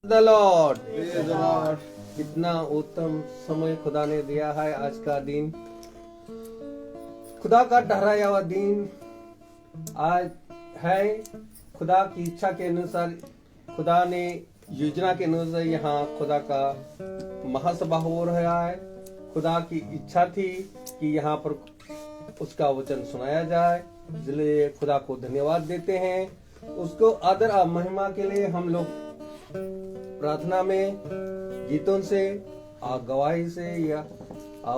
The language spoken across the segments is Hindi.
द लॉर्ड कितना उत्तम समय खुदा ने दिया है। आज का दिन खुदा का ठहराया हुआ दिन आज है। खुदा की इच्छा के अनुसार, खुदा ने योजना के अनुसार यहाँ खुदा का महासभा हो रहा है। खुदा की इच्छा थी कि यहाँ पर उसका वचन सुनाया जाए, इसलिए खुदा को धन्यवाद देते हैं। उसको आदर और महिमा के लिए हम लोग प्रार्थना में गीतों से और गवाही से या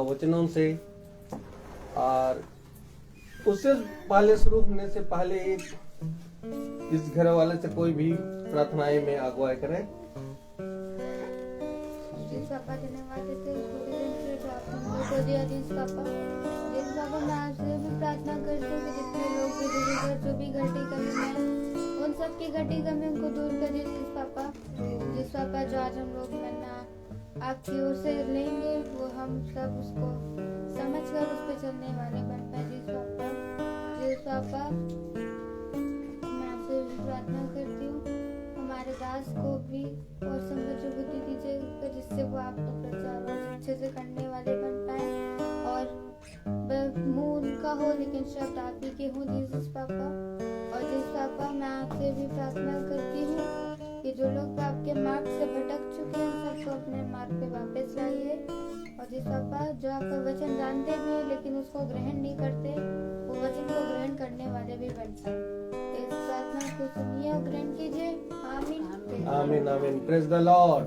वचनों से, और उससे पहले शुरू होने से पहले इस घर वाले से कोई भी प्रार्थनाएं में अगुवाई करे। पापा धन्यवाद देते हैं जो आपने दिया। जिस पापा मैं आपसे भी प्रार्थना करती हूँ कि जितने लोग जो भी घटी कमी है उन सब की घटी कमी को दूर करिए। जिस पापा जो आज हम लोग मन्ना आपकी ओर से लेंगे वो हम सब उसको समझ कर उस पर चलने वाले बन पाए। जिस पापा मैं आपसे भी प्रार्थना करती हूँ हमारे दास को भी और समझ बुद्धि दीजिए जिससे वो आपका प्रचार और अच्छे से करने वाले बन पाए और मुंह उनका हो लेकिन शब्द आप ही के हों। जीसस पापा और जिस पापा मैं आपसे भी प्रार्थना करती हूँ कि जो लोग आपके मार्ग से भटक चुके हैं सबको अपने मार्ग पे वापस लाइए। और जिस पापा जो आपका वचन जानते भी हैं लेकिन उसको ग्रहण नहीं करते, वो वचन को ग्रहण करने वाले भी बन पाए। इस प्रार्थना को सुनिए और ग्रहण कीजिए। आमीन आमीन आमीन। Praise the Lord.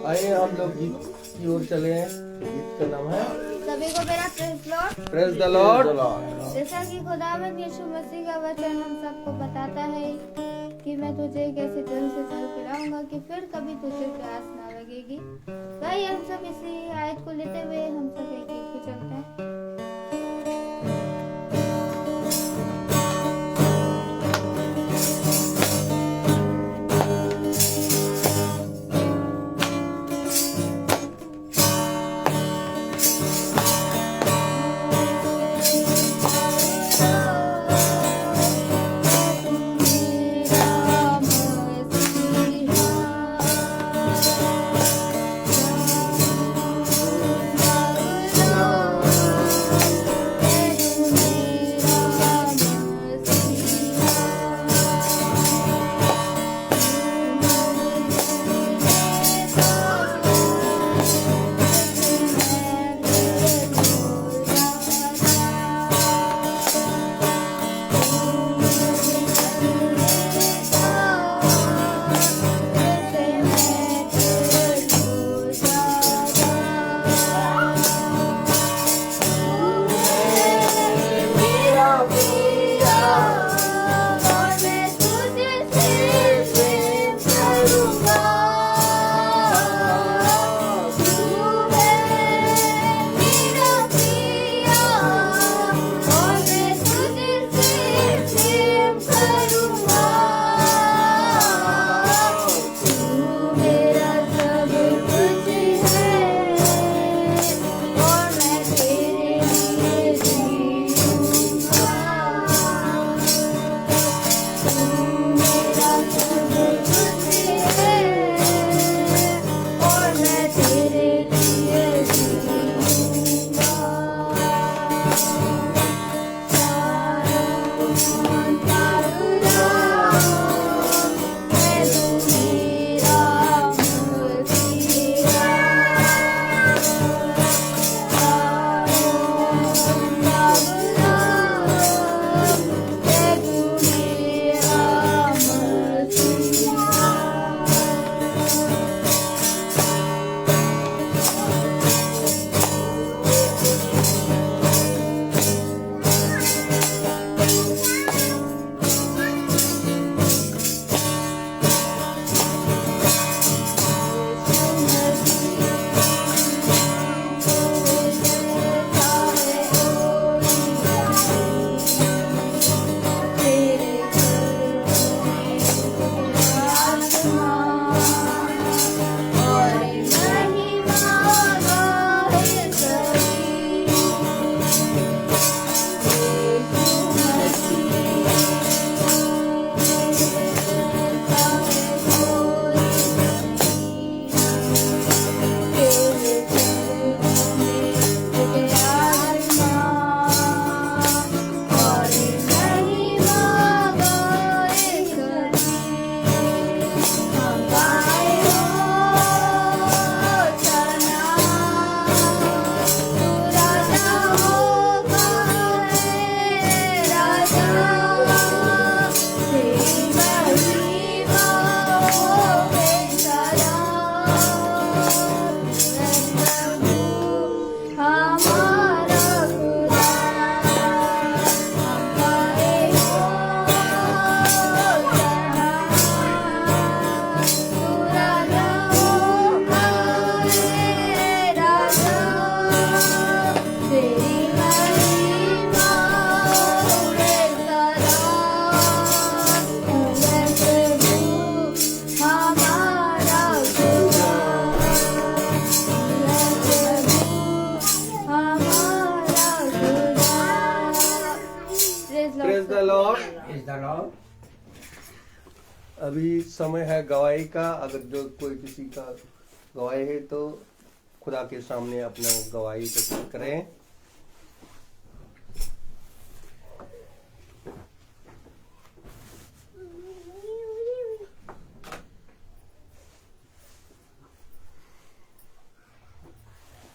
आइए हम लोग गीत की ओर चले हैं। गीत का नाम है सभी को मेरा praise Lord. Praise the Lord. जैसा कि खुदावंद यीशु मसीह का वचन हम सबको बताता है कि मैं तुझे कैसे जल से जल पिलाऊंगा कि फिर कभी तुझे प्यास ना लगेगी। भाई हम सब इसी आयत को लेते हुए हम सब एक एक पे चलते हैं। ना अभी समय है गवाही का। अगर जो कोई किसी का गवाही है तो खुदा के सामने अपना गवाही प्रस्तुत करें।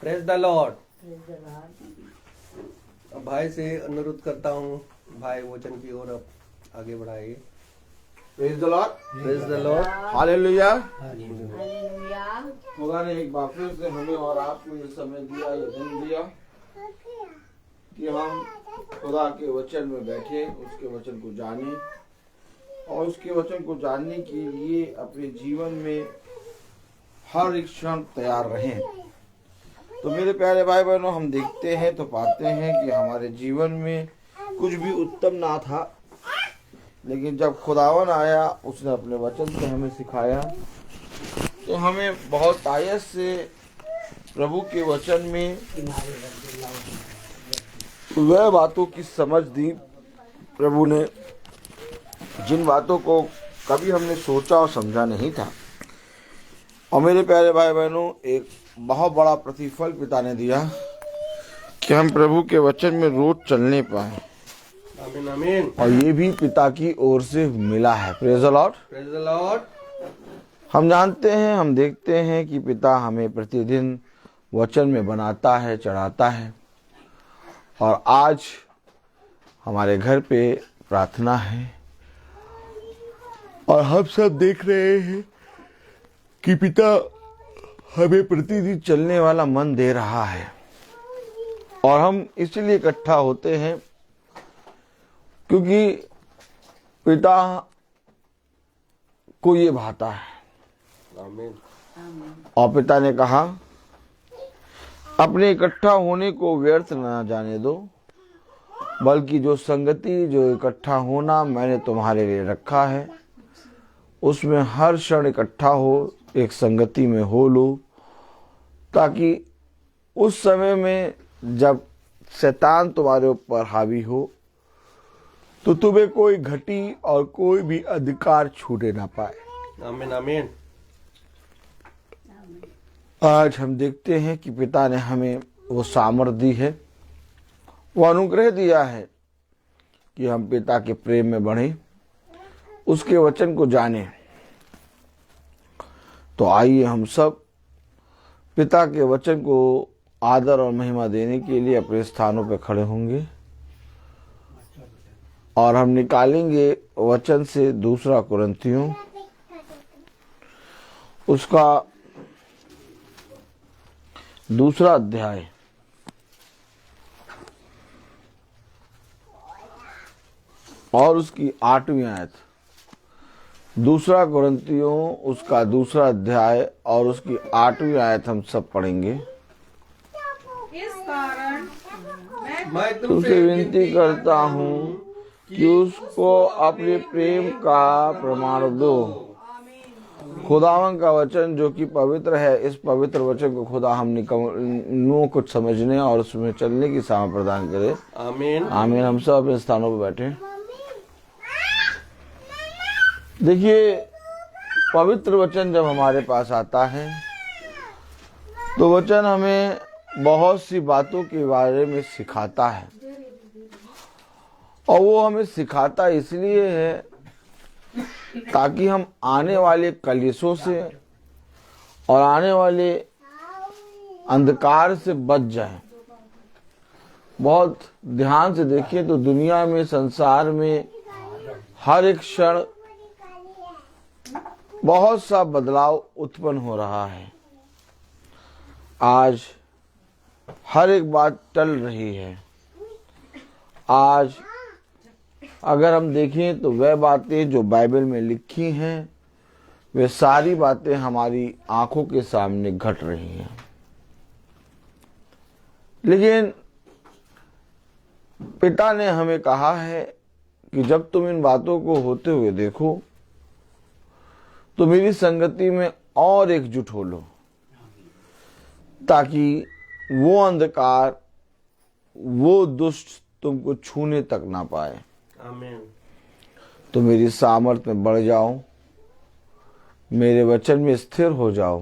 Praise the Lord. भाई से अनुरोध करता हूँ, भाई वचन की ओर अब आगे बढ़ाइए। Praise the Lord. Praise the Lord. Hallelujah. Hallelujah. खुदा ने एक बार फिर से हमें और आपको ये समय दिया, ये दिन दिया कि हम खुदा के वचन में बैठे, उसके वचन को जाने और उसके वचन को जानने के लिए अपने जीवन में हर एक क्षण तैयार रहें। तो मेरे प्यारे भाई बहनों, हम देखते हैं तो पाते हैं कि हमारे जीवन में कुछ भी उत्तम ना था, लेकिन जब खुदावन आया, उसने अपने वचन से हमें सिखाया, तो हमें बहुत आयत से प्रभु के वचन में वह बातों की समझ दी प्रभु ने, जिन बातों को कभी हमने सोचा और समझा नहीं था। और मेरे प्यारे भाई बहनों, एक बहुत बड़ा प्रतिफल पिता ने दिया कि हम प्रभु के वचन में रोज चलने पाए। आमीन आमीन। और ये भी पिता की ओर से मिला है। Praise the Lord. Praise the Lord. हम जानते हैं, हम देखते हैं कि पिता हमें प्रतिदिन वचन में बनाता है, चढ़ाता है। और आज हमारे घर पे प्रार्थना है और हम सब देख रहे हैं कि पिता हमें प्रतिदिन चलने वाला मन दे रहा है। और हम इसलिए इकट्ठा होते हैं क्योंकि पिता को ये भाता है। आमीन। और पिता ने कहा, अपने इकट्ठा होने को व्यर्थ न जाने दो, बल्कि जो संगति, जो इकट्ठा होना मैंने तुम्हारे लिए रखा है, उसमें हर क्षण इकट्ठा हो, एक संगति में हो लो, ताकि उस समय में जब शैतान तुम्हारे ऊपर हावी हो तो तुम्हें कोई घटी और कोई भी अधिकार छूटे ना पाए। आमीन आमीन। आज हम देखते हैं कि पिता ने हमें वो सामर्थ दी है, वो अनुग्रह दिया है कि हम पिता के प्रेम में बढ़ें, उसके वचन को जानें। तो आइए हम सब पिता के वचन को आदर और महिमा देने के लिए अपने स्थानों पर खड़े होंगे और हम निकालेंगे वचन से 2 कुरिन्थियों उसका 2 अध्याय और उसकी 8वीं आयत। 2 कुरिन्थियों उसका 2 अध्याय और उसकी 8वीं आयत हम सब पढ़ेंगे। इस कारण मैं तुमसे विनती करता हूँ कि उसको अपने प्रेम का प्रमाण दो। खुदावन का वचन जो कि पवित्र है, इस पवित्र वचन को खुदा हम निकम्मों को समझने और उसमें चलने की सामर्थ प्रदान करे। आमीन आमीन। हम सब अपने स्थानों पर बैठे। देखिए, पवित्र वचन जब हमारे पास आता है तो वचन हमें बहुत सी बातों के बारे में सिखाता है। और वो हमें सिखाता इसलिए है ताकि हम आने वाले कलेशों से और आने वाले अंधकार से बच जाएं। बहुत ध्यान से देखिए तो दुनिया में, संसार में हर एक क्षण बहुत सा बदलाव उत्पन्न हो रहा है। आज हर एक बात टल रही है। आज अगर हम देखें तो वह बातें जो बाइबल में लिखी हैं, वे सारी बातें हमारी आंखों के सामने घट रही हैं। लेकिन पिता ने हमें कहा है कि जब तुम इन बातों को होते हुए देखो तो मेरी संगति में और एकजुट हो लो, ताकि वो अंधकार, वो दुष्ट तुमको छूने तक ना पाए। आमीन। तो मेरी सामर्थ में बढ़ जाओ मेरे वचन में स्थिर हो जाओ,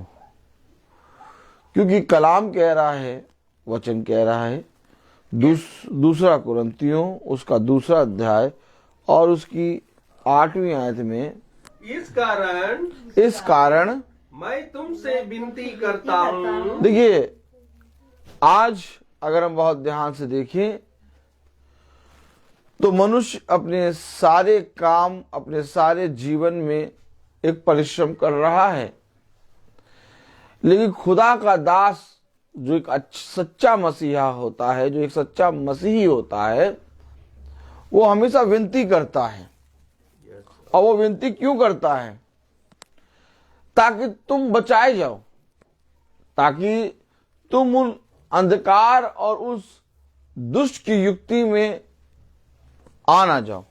क्योंकि कलाम कह रहा है, वचन कह रहा है, दूसरा कुरिन्थियों उसका 2 अध्याय और उसकी 8वीं आयत में, इस कारण मैं तुमसे विनती करता हूँ। देखिए आज अगर हम बहुत ध्यान से देखें तो मनुष्य अपने सारे काम, अपने सारे जीवन में एक परिश्रम कर रहा है, लेकिन खुदा का दास जो एक सच्चा मसीहा होता है, जो एक सच्चा मसीही होता है, वो हमेशा विनती करता है। और वो विनती क्यों करता है? ताकि तुम बचाए जाओ, ताकि तुम उन अंधकार और उस दुष्ट की युक्ति में आ ना जाओ।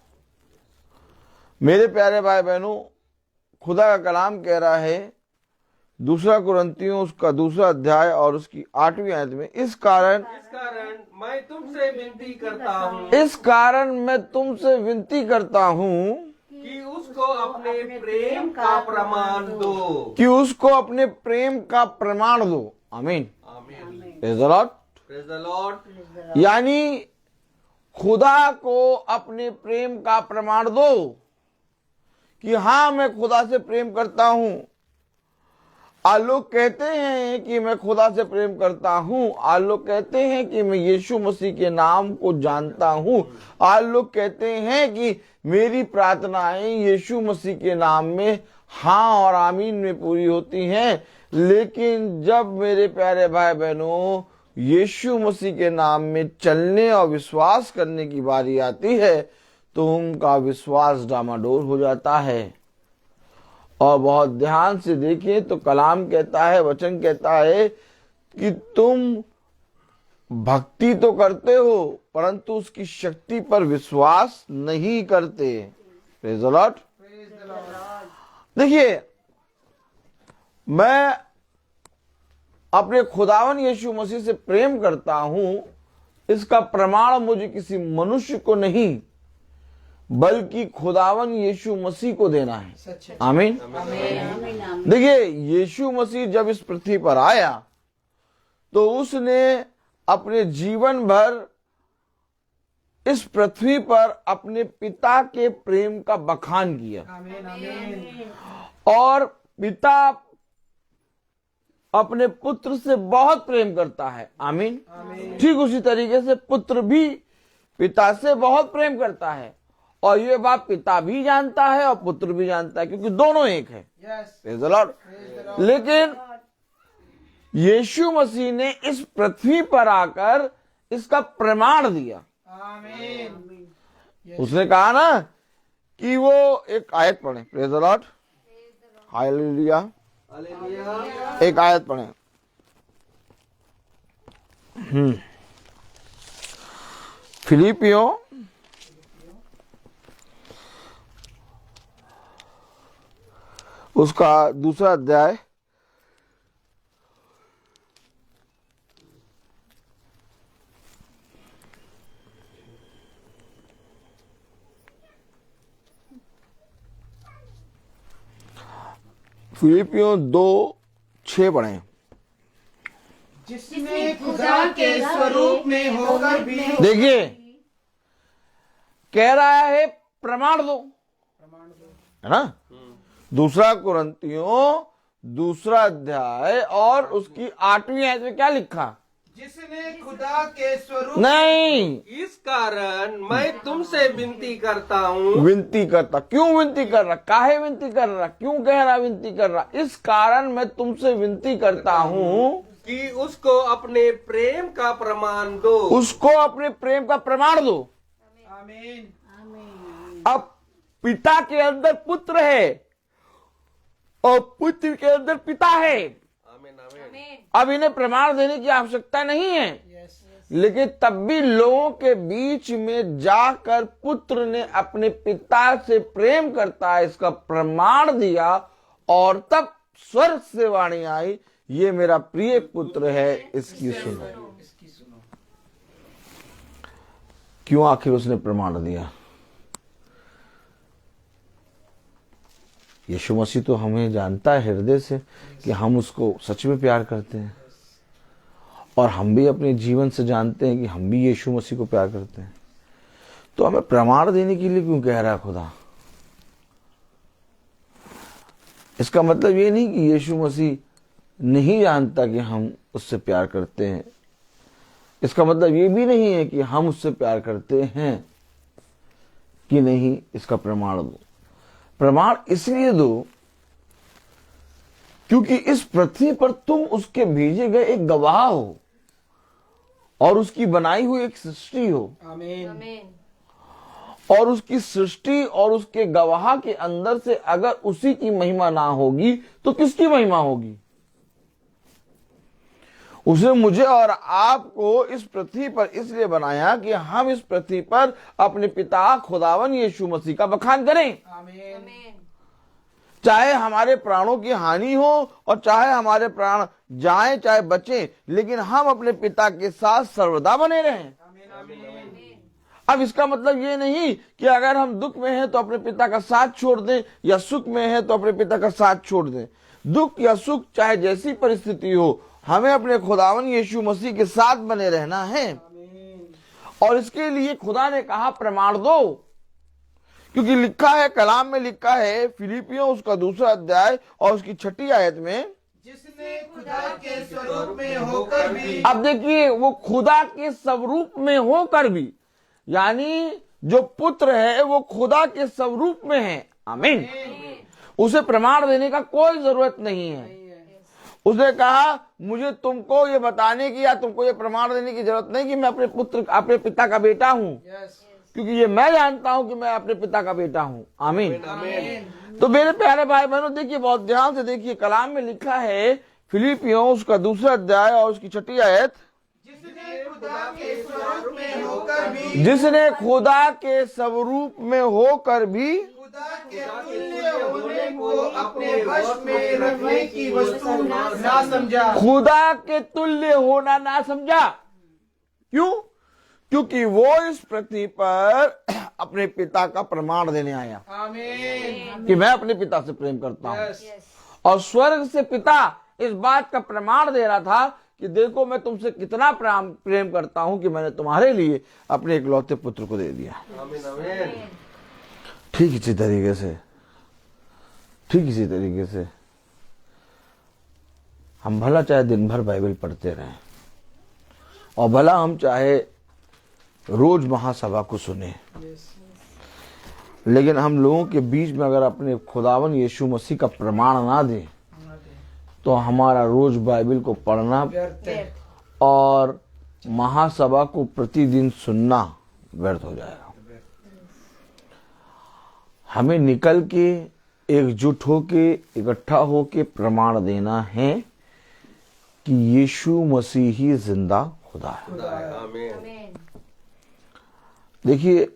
मेरे प्यारे भाई बहनों, खुदा का कलाम कह रहा है 2 कुरिन्थियों उसका 2 अध्याय और उसकी 8वीं आयत में, इस कारण मैं तुमसे विनती करता हूँ, इस कारण मैं तुमसे विनती करता हूँ कि उसको अपने प्रेम का प्रमाण दो। कि उसको अपने प्रेम का प्रमाण दो। आमीन। Praise the Lord. Praise the Lord. यानी खुदा को अपने प्रेम का प्रमाण दो कि हाँ, मैं खुदा से प्रेम करता हूं। आज लोग कहते हैं कि मैं खुदा से प्रेम करता हूं, आज लोग कहते हैं कि मैं यीशु मसीह के नाम को जानता हूं, आज लोग कहते हैं कि मेरी प्रार्थनाएं यीशु मसीह के नाम में हाँ और आमीन में पूरी होती हैं। लेकिन जब मेरे प्यारे भाई बहनों यीशु मसीह के नाम में चलने और विश्वास करने की बारी आती है तो उनका विश्वास डामाडोल हो जाता है। और बहुत ध्यान से देखें तो कलाम कहता है, वचन कहता है कि तुम भक्ति तो करते हो परंतु उसकी शक्ति पर विश्वास नहीं करते। Praise the Lord. देखिए, मैं अपने खुदावन यीशु मसीह से प्रेम करता हूं, इसका प्रमाण मुझे किसी मनुष्य को नहीं बल्कि खुदावन यीशु मसीह को देना है। आमीन। देखिए, यीशु मसीह जब इस पृथ्वी पर आया तो उसने अपने जीवन भर इस पृथ्वी पर अपने पिता के प्रेम का बखान किया। और पिता अपने पुत्र से बहुत प्रेम करता है। आमीन। ठीक उसी तरीके से पुत्र भी पिता से बहुत प्रेम करता है, और ये बात पिता भी जानता है और पुत्र भी जानता है, क्योंकि दोनों एक है। Praise the Lord. लेकिन यीशु मसीह ने इस पृथ्वी पर आकर इसका प्रमाण दिया। उसने कहा ना कि वो एक आयत पढ़े। Praise the Lord. हालेलुया। एक आयत पढ़े। फिलिपियों उसका 2 अध्याय फिलिपियों 2:6 पढ़े। जिसने खुदा के स्वरूप में होकर भी, देखिए कह रहा है प्रमाण दो, है ना। 2 कुरिन्थियों 2 अध्याय और उसकी 8वीं आयत में क्या लिखा? जिसने खुदा के स्वरूप नहीं, इस कारण मैं तुमसे विनती करता हूँ। विनती करता। क्यों विनती कर रहा? काहे विनती कर रहा? क्यों कह रहा विनती कर रहा? इस कारण मैं तुमसे विनती करता हूँ कि उसको अपने प्रेम का प्रमाण दो। उसको अपने प्रेम का प्रमाण दो। आमीन। अब पिता के अंदर पुत्र है और पुत्र के अंदर पिता है। आमीन, आमीन। अब इन्हें प्रमाण देने की आवश्यकता नहीं है, लेकिन तब भी लोगों के बीच में जाकर पुत्र ने अपने पिता से प्रेम करता है इसका प्रमाण दिया, और तब स्वर्ग से वाणी आई, ये मेरा प्रिय पुत्र है, इसकी सुनो। क्यों आखिर उसने प्रमाण दिया? यीशु मसीह तो हमें जानता है हृदय से कि हम उसको सच में प्यार करते हैं, और हम भी अपने जीवन से जानते हैं कि हम भी यीशु मसीह को प्यार करते हैं। तो हमें प्रमाण देने के लिए क्यों कह रहा है खुदा? इसका मतलब ये नहीं कि यीशु मसीह नहीं जानता कि हम उससे प्यार करते हैं। इसका मतलब ये भी नहीं है कि हम उससे प्यार करते हैं कि नहीं। इसका प्रमाण दो। प्रमाण इसलिए दो क्योंकि इस पृथ्वी पर तुम उसके भेजे गए एक गवाह हो और उसकी बनाई हुई एक सृष्टि हो। आमीन। और उसकी सृष्टि और उसके गवाह के अंदर से अगर उसी की महिमा ना होगी तो किसकी महिमा होगी? उसने मुझे और आपको इस पृथ्वी पर इसलिए बनाया कि हम इस पृथ्वी पर अपने पिता खुदावन यीशु मसीह का बखान करें। आमीन। चाहे हमारे प्राणों की हानि हो और चाहे हमारे प्राण जाएं चाहे बचें, लेकिन हम अपने पिता के साथ सर्वदा बने रहें। अब इसका मतलब ये नहीं कि अगर हम दुख में हैं तो अपने पिता का साथ छोड़ दें, या सुख में हैं तो अपने पिता का साथ छोड़ दें। दुख या सुख चाहे जैसी परिस्थिति हो, हमें अपने खुदावन यीशु मसीह के साथ बने रहना है। और इसके लिए खुदा ने कहा प्रमाण दो, क्योंकि लिखा है, कलाम में लिखा है, फिलिपियों उसका 2 अध्याय और उसकी 6 आयत में, जिसने खुदा के स्वरूप में होकर भी। अब देखिए, वो खुदा के स्वरूप में होकर भी, यानी जो पुत्र है वो खुदा के स्वरूप में है। आमीन। उसे प्रमाण देने का कोई जरूरत नहीं है। उसने कहा मुझे तुमको ये बताने की या तुमको ये प्रमाण देने की जरूरत नहीं कि मैं अपने पिता का बेटा हूँ, क्योंकि ये मैं जानता हूं कि मैं अपने पिता का बेटा हूं। आमीन। तो मेरे प्यारे भाई बहनों, देखिए, बहुत ध्यान से देखिए, कलाम में लिखा है, फिलिपियों उसका 2 अध्याय और उसकी 6 आयत, जिसने खुदा के स्वरूप में होकर भी। जिसने खुदा के स्वरूप में होकर भी खुदा के तुल्य होने को अपने वश में रखने की वस्तु ना समझा। खुदा के तुल्य होना ना समझा। क्यों? क्योंकि वो इस पृथ्वी पर अपने पिता का प्रमाण देने आया। आमीन। कि मैं अपने पिता से प्रेम करता हूँ। और स्वर्ग से पिता इस बात का प्रमाण दे रहा था कि देखो मैं तुमसे कितना प्रेम करता हूं कि मैंने तुम्हारे लिए अपने इकलौते पुत्र को दे दिया। ठीक इसी तरीके से हम भला चाहे दिन भर बाइबल पढ़ते रहें और भला हम चाहे रोज महासभा को सुने, लेकिन हम लोगों के बीच में अगर अपने खुदावन यीशु मसीह का प्रमाण ना दें तो हमारा रोज बाइबल को पढ़ना और महासभा को प्रतिदिन सुनना व्यर्थ हो जाएगा। हमें निकल के एकजुट होके इकट्ठा होके प्रमाण देना है कि यीशु मसीह ही जिंदा खुदा है। देखिए,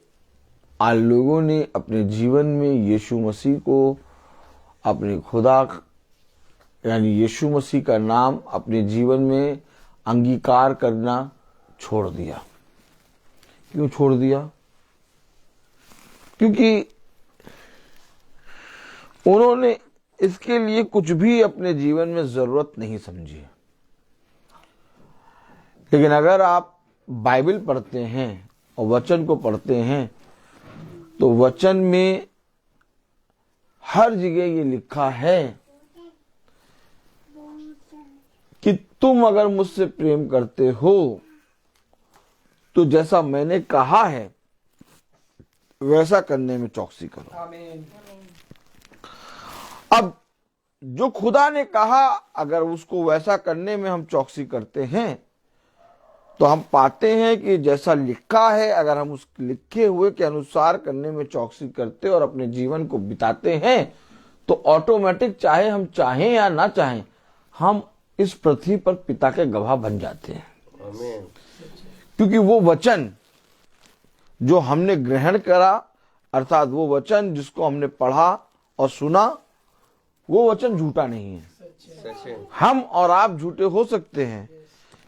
आज लोगों ने अपने जीवन में यीशु मसीह को अपने खुदा यानी यीशु मसीह का नाम अपने जीवन में अंगीकार करना छोड़ दिया। क्यों छोड़ दिया? क्योंकि उन्होंने इसके लिए कुछ भी अपने जीवन में जरूरत नहीं समझी। लेकिन अगर आप बाइबल पढ़ते हैं और वचन को पढ़ते हैं तो वचन में हर जगह ये लिखा है कि तुम अगर मुझसे प्रेम करते हो तो जैसा मैंने कहा है वैसा करने में चौकसी करो। आमीन। अब जो खुदा ने कहा अगर उसको वैसा करने में हम चौकसी करते हैं तो हम पाते हैं कि जैसा लिखा है अगर हम उस लिखे हुए के अनुसार करने में चौकसी करते और अपने जीवन को बिताते हैं तो ऑटोमेटिक, चाहे हम चाहें या ना चाहें, हम इस पृथ्वी पर पिता के गवाह बन जाते हैं। आमीन। क्योंकि वो वचन जो हमने ग्रहण करा, अर्थात वो वचन जिसको हमने पढ़ा और सुना, वो वचन झूठा नहीं है। सच है। हम और आप झूठे हो सकते हैं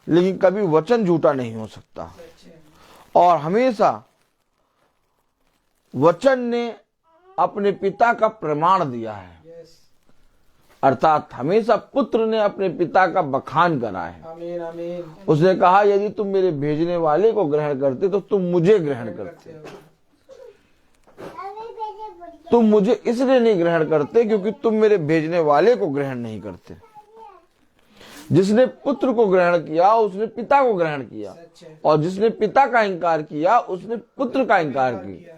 लेकिन कभी वचन झूठा नहीं हो सकता। और हमेशा वचन ने अपने पिता का प्रमाण दिया है। अर्थात हमेशा पुत्र ने अपने पिता का बखान करा है। आमीन आमीन। उसने कहा यदि तुम मेरे भेजने वाले को ग्रहण करते तो तुम मुझे ग्रहण करते। तुम मुझे इसलिए नहीं ग्रहण करते क्योंकि तुम मेरे भेजने वाले को ग्रहण नहीं करते। जिसने पुत्र को ग्रहण किया उसने पिता को ग्रहण किया, और जिसने पिता का इंकार किया उसने पुत्र का इंकार किया।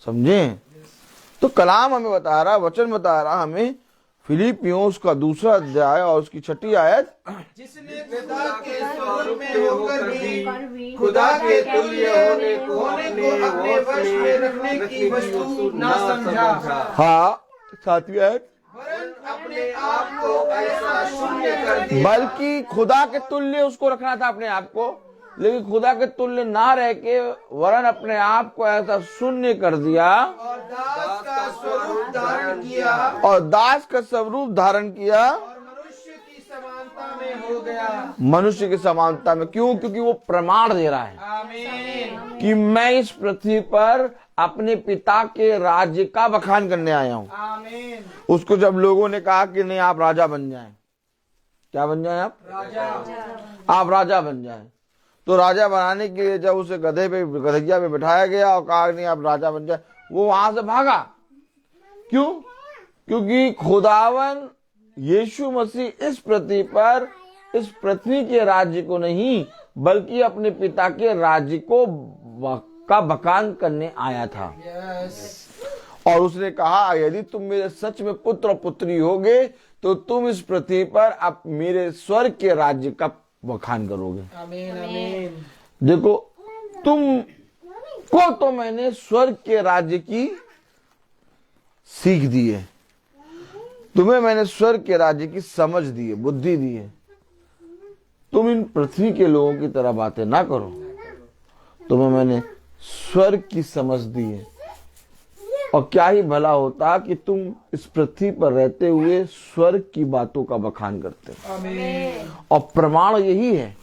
समझे? तो कलाम हमें बता रहा, वचन बता रहा हमें फिलिपियों उसका 2 अध्याय और उसकी 6 आयत, जिसने खुदा के स्वरूप में होकर भी खुदा के तुल्य होने को अपने वश में रखने की वस्तु ना समझा। हाँ 7वीं आयत, वरन अपने आप को ऐसा शून्य कर दिया। बल्कि खुदा के तुल्य उसको रखना था अपने आप को, लेकिन खुदा के तुल्य ना रह के वरन अपने आप को ऐसा शून्य कर दिया और दास का स्वरूप धारण किया, और दास का स्वरूप धारण किया और मनुष्य की समानता में हो गया। मनुष्य की समानता में। क्यों? क्योंकि वो प्रमाण दे रहा है आमीन कि मैं इस पृथ्वी पर अपने पिता के राज्य का बखान करने आया हूँ। आमीन। उसको जब लोगों ने कहा कि नहीं आप राजा बन जाएं, क्या बन जाएं आप राजा बन जाएं, तो राजा बनाने के लिए जब उसे गधैया पे बिठाया गया और कहा नहीं आप राजा बन जाए, वो वहां से भागा। क्यों? क्योंकि खुदावन यीशु मसीह इस पृथ्वी के राज्य को नहीं बल्कि अपने पिता के राज्य को का बखान करने आया था। और उसने कहा यदि तुम मेरे सच में पुत्र और पुत्री होगे तो तुम इस पृथ्वी पर अब मेरे स्वर्ग के राज्य का बखान करोगे। आमीन आमीन। देखो तुम को तो मैंने स्वर्ग के राज्य की सीख दी है, तुम्हें मैंने स्वर्ग के राज्य की समझ दी है, बुद्धि दी है। तुम इन पृथ्वी के लोगों की तरह बातें ना करो, तुम्हें मैंने स्वर्ग की समझ दी है। और क्या ही भला होता कि तुम इस पृथ्वी पर रहते हुए स्वर्ग की बातों का बखान करते। आमीन। और प्रमाण यही है,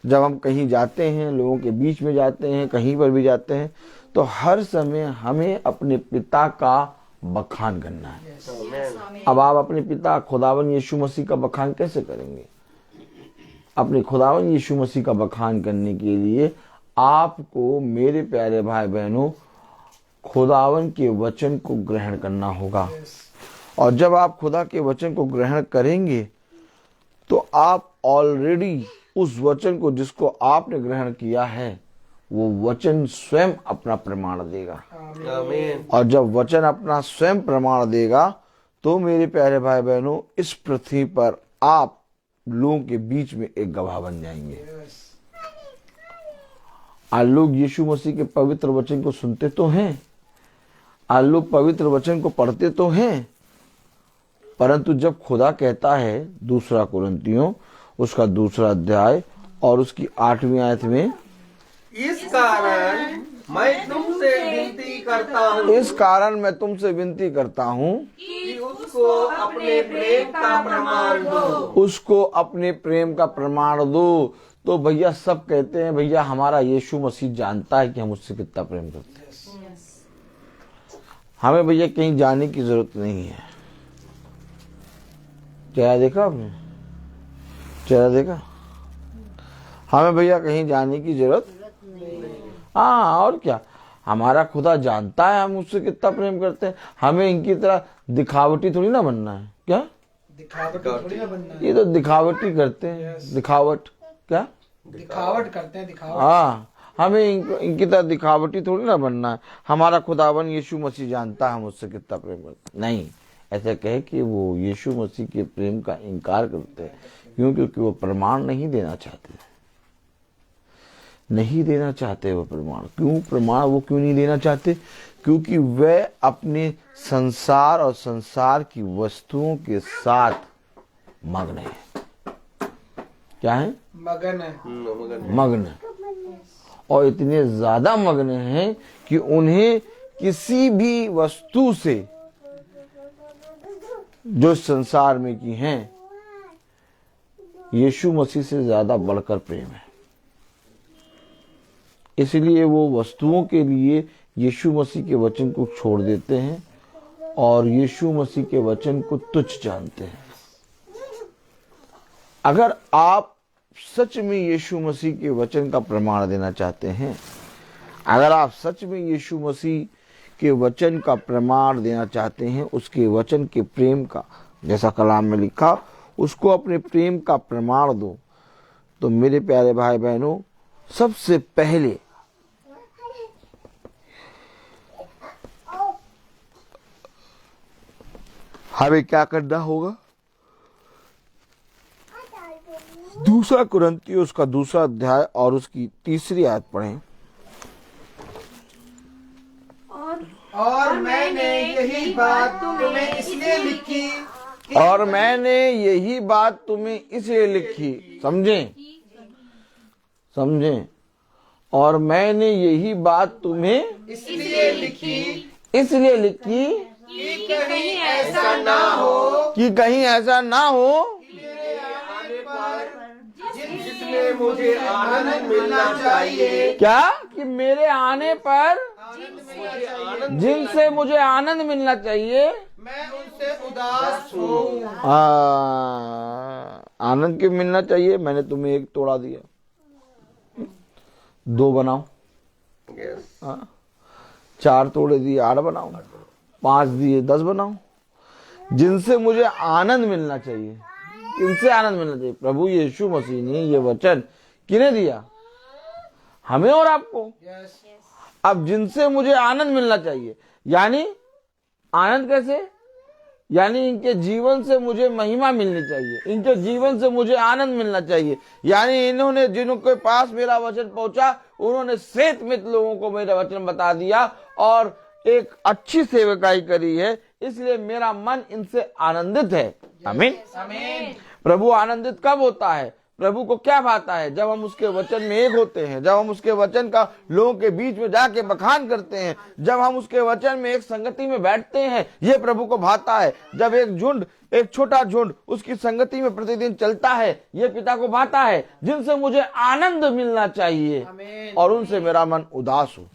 जब हम कहीं जाते हैं, लोगों के बीच में जाते हैं, कहीं पर भी जाते हैं, तो हर समय हमें अपने पिता का बखान करना है। अब आप अपने पिता खुदावन यीशु मसीह का बखान कैसे करेंगे? अपने खुदावन यीशु मसीह का बखान करने के लिए आपको मेरे प्यारे भाई बहनों खुदावन के वचन को ग्रहण करना होगा। और जब आप खुदा के वचन को ग्रहण करेंगे तो आप ऑलरेडी उस वचन को जिसको आपने ग्रहण किया है वो वचन स्वयं अपना प्रमाण देगा। आमीन। और जब वचन अपना स्वयं प्रमाण देगा तो मेरे प्यारे भाई बहनों इस पृथ्वी पर आप लोगों के बीच में एक गवाह बन जाएंगे। आज लोग यीशु मसीह के पवित्र वचन को सुनते तो हैं, आज लोग पवित्र वचन को पढ़ते तो हैं, परंतु जब खुदा कहता है 2 कुरिन्थियों उसका 2 अध्याय और उसकी 8वीं आयत में, इस कारण मैं तुमसे विनती करता हूँ, इस कारण मैं तुमसे विनती करता हूँ कि उसको अपने प्रेम का प्रमाण दो। उसको अपने प्रेम का प्रमाण दो। तो भैया सब कहते हैं भैया हमारा यीशु मसीह जानता है कि हम उससे कितना प्रेम करते हैं। हमें भैया कहीं जाने की जरूरत नहीं है। चेहरा देखा आपने? चेहरा देखा? हमें भैया कहीं जाने की जरूरत हाँ, और क्या, हमारा खुदा जानता है हम उससे कितना प्रेम करते हैं। हमें इनकी तरह दिखावटी थोड़ी ना बनना है। क्या दिखावट थोड़ी ना बनना है। ये तो दिखावटी करते हैं। दिखावट क्या? दिखावट करते हैं, दिखावट। हाँ, हमें इनकी तरह दिखावटी थोड़ी ना बनना है। हमारा खुदावन यीशु मसीह जानता है हम उससे कितना प्रेम करते हैं। नहीं, ऐसा कहे कि वो यीशु मसीह के प्रेम का इनकार करते हैं। क्यों? क्योंकि वो प्रमाण नहीं देना चाहते, नहीं देना चाहते वो प्रमाण। क्यों प्रमाण वो क्यों नहीं देना चाहते? क्योंकि वे अपने संसार और संसार की वस्तुओं के साथ मग्न है। क्या है? मगन है। मग्न। और इतने ज्यादा मग्न हैं कि उन्हें किसी भी वस्तु से जो संसार में की हैं यीशु मसीह से ज्यादा बढ़कर प्रेम है। इसलिए वो वस्तुओं के लिए यीशु मसीह के वचन को छोड़ देते हैं और यीशु मसीह के वचन को तुच्छ जानते हैं। अगर आप सच में यीशु मसीह के वचन का प्रमाण देना चाहते हैं, अगर आप सच में यीशु मसीह के वचन का प्रमाण देना चाहते हैं, उसके वचन के प्रेम का, जैसा कलाम में लिखा, उसको अपने प्रेम का प्रमाण दो, तो मेरे प्यारे भाई बहनों, सबसे पहले हमें क्या करना होगा? 2 कुरिन्थियों उसका 2 अध्याय और उसकी 3 आयत पढ़ें। और मैंने यही बात तुम्हें इसलिए लिखी और मैंने यही बात तुम्हें इसलिए लिखी, समझें? और मैंने यही बात तुम्हें इसलिए लिखी कि कहीं ऐसा ना हो कि कहीं ऐसा ना हो मेरे आने पर जिसमें मुझे आनंद मिलना चाहिए, क्या? कि मेरे आने पर जिनसे मुझे आनंद मिलना चाहिए, मैं उनसे उदास हूँ। आनंद क्यों मिलना चाहिए? मैंने तुम्हें 1 तोड़ा दिया, 2 बनाओ, 4 तोड़े दिए 8 बनाओ, 5 दिए 10 बनाओ। जिनसे मुझे आनंद मिलना चाहिए, इनसे आनंद मिलना चाहिए। प्रभु यीशु मसीह ने ये वचन किन्हें दिया? हमें और आपको। अब जिनसे मुझे आनंद मिलना चाहिए, यानी आनंद कैसे? यानी इनके जीवन से मुझे महिमा मिलनी चाहिए, इनके जीवन से मुझे आनंद मिलना चाहिए। यानी इन्होंने, जिनके पास मेरा वचन पहुंचा, उन्होंने श्वेत मित लोगों को मेरा वचन बता दिया और एक अच्छी सेवकाई करी है, इसलिए मेरा मन इनसे आनंदित है। आमीन। प्रभु आनंदित कब होता है? प्रभु को क्या भाता है? जब हम उसके वचन में एक होते हैं, जब हम उसके वचन का लोगों के बीच में जाके बखान करते हैं, जब हम उसके वचन में एक संगति में बैठते हैं, ये प्रभु को भाता है। जब एक छोटा झुंड उसकी संगति में प्रतिदिन चलता है, ये पिता को भाता है। जिनसे मुझे आनंद मिलना चाहिए और उनसे मेरा मन उदास हो।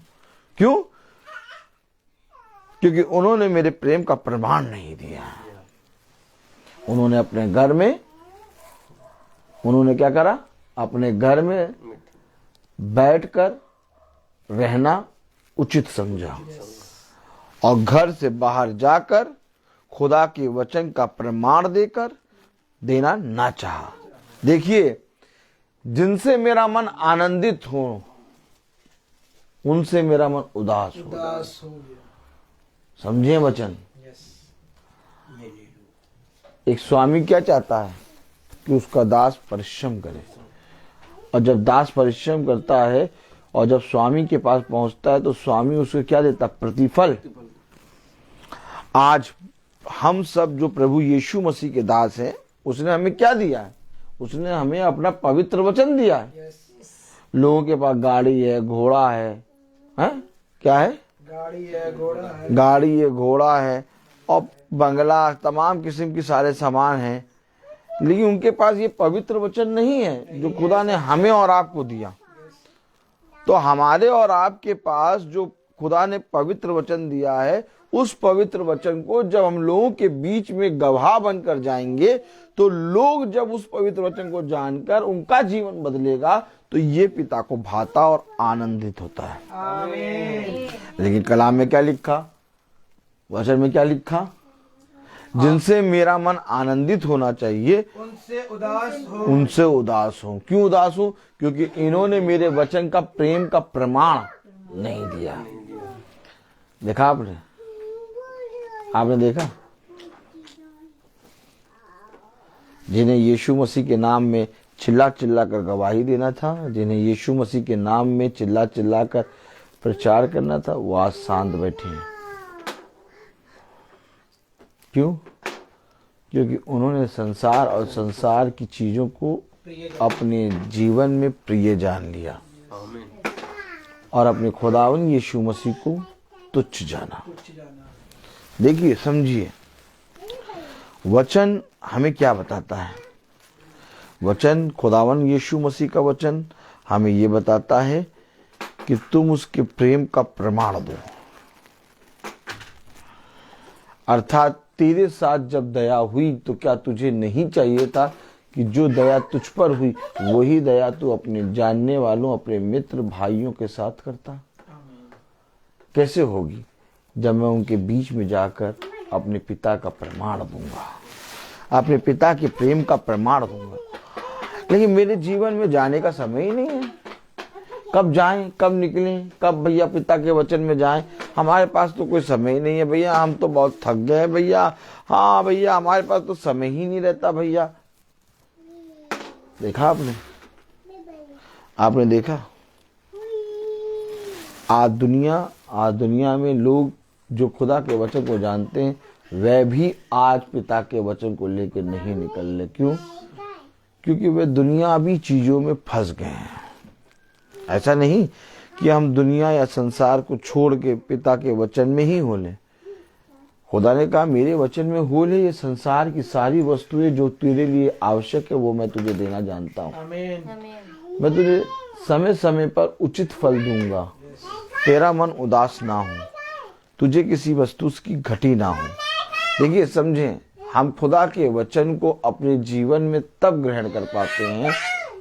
क्यों? क्योंकि उन्होंने मेरे प्रेम का प्रमाण नहीं दिया। उन्होंने अपने घर में, उन्होंने क्या करा? अपने घर में बैठकर रहना उचित समझा और घर से बाहर जाकर खुदा के वचन का प्रमाण देना ना चाहा। देखिए, जिनसे मेरा मन आनंदित हो, उनसे मेरा मन उदास हो गया। समझे वचन? एक स्वामी क्या चाहता है? कि उसका दास परिश्रम करे। और जब दास परिश्रम करता है और जब स्वामी के पास पहुंचता है, तो स्वामी उसे क्या देता? प्रतिफल। आज हम सब जो प्रभु यीशु मसीह के दास हैं, उसने हमें क्या दिया है? उसने हमें अपना पवित्र वचन दिया है। लोगों के पास गाड़ी है, घोड़ा है, क्या है? गाड़ी है, घोड़ा है और बंगला, तमाम किस्म के सारे सामान हैं, लेकिन उनके पास ये पवित्र वचन नहीं है जो खुदा ने हमें और आपको दिया। तो हमारे और आपके पास जो खुदा ने पवित्र वचन दिया है, उस पवित्र वचन को जब हम लोगों के बीच में गवाह बनकर जाएंगे, तो लोग जब उस पवित्र वचन को जानकर उनका जीवन बदलेगा, तो ये पिता को भाता और आनंदित होता है। आमीन। लेकिन कलाम में क्या लिखा? वचन में क्या लिखा? जिनसे मेरा मन आनंदित होना चाहिए, उनसे उदास हो। क्यों उदास हो? क्योंकि इन्होंने मेरे वचन का प्रेम का प्रमाण नहीं दिया। देखा आपने देखा? जिन्हें यीशु मसीह के नाम में चिल्ला चिल्ला कर गवाही देना था, जिन्हें यीशु मसीह के नाम में चिल्ला चिल्ला कर प्रचार करना था, वो आज शांत बैठे हैं। क्यों? क्योंकि उन्होंने संसार और संसार की चीजों को अपने जीवन में प्रिय जान लिया और अपने खुदावन यीशु मसीह को तुच्छ जाना। देखिए, समझिए, वचन हमें क्या बताता है? वचन, खुदावन यीशु मसीह का वचन हमें ये बताता है कि तुम उसके प्रेम का प्रमाण दो। अर्थात तेरे साथ जब दया हुई तो क्या तुझे नहीं चाहिए था कि जो दया तुझ पर हुई वही दया तू अपने जानने वालों, अपने मित्र भाइयों के साथ करता? कैसे होगी? जब मैं उनके बीच में जाकर अपने पिता का प्रमाण दूंगा, अपने पिता के प्रेम का प्रमाण दूंगा। लेकिन मेरे जीवन में जाने का समय ही नहीं है। कब जाएं, कब निकलें, कब भैया पिता के वचन में जाएं? हमारे पास तो कोई समय ही नहीं है भैया, हम तो बहुत थक गए हैं भैया। हाँ भैया, हमारे पास तो समय ही नहीं रहता भैया। देखा आपने देखा? आज दुनिया में लोग जो खुदा के वचन को जानते हैं वह भी आज पिता के वचन को लेकर नहीं निकल रहे। क्यों? क्योंकि वे दुनियावी चीजों में फंस गए हैं। ऐसा नहीं कि हम दुनिया या संसार को छोड़ के पिता के वचन में ही हो लें। खुदा ने कहा मेरे वचन में हो ले, ये संसार की सारी वस्तुएं जो तेरे लिए आवश्यक है वो मैं तुझे देना जानता हूँ। मैं तुझे समय समय पर उचित फल दूंगा, तेरा मन उदास ना हो, तुझे किसी वस्तु की घटी ना हो। देखिए, समझें, हम खुदा के वचन को अपने जीवन में तब ग्रहण कर पाते हैं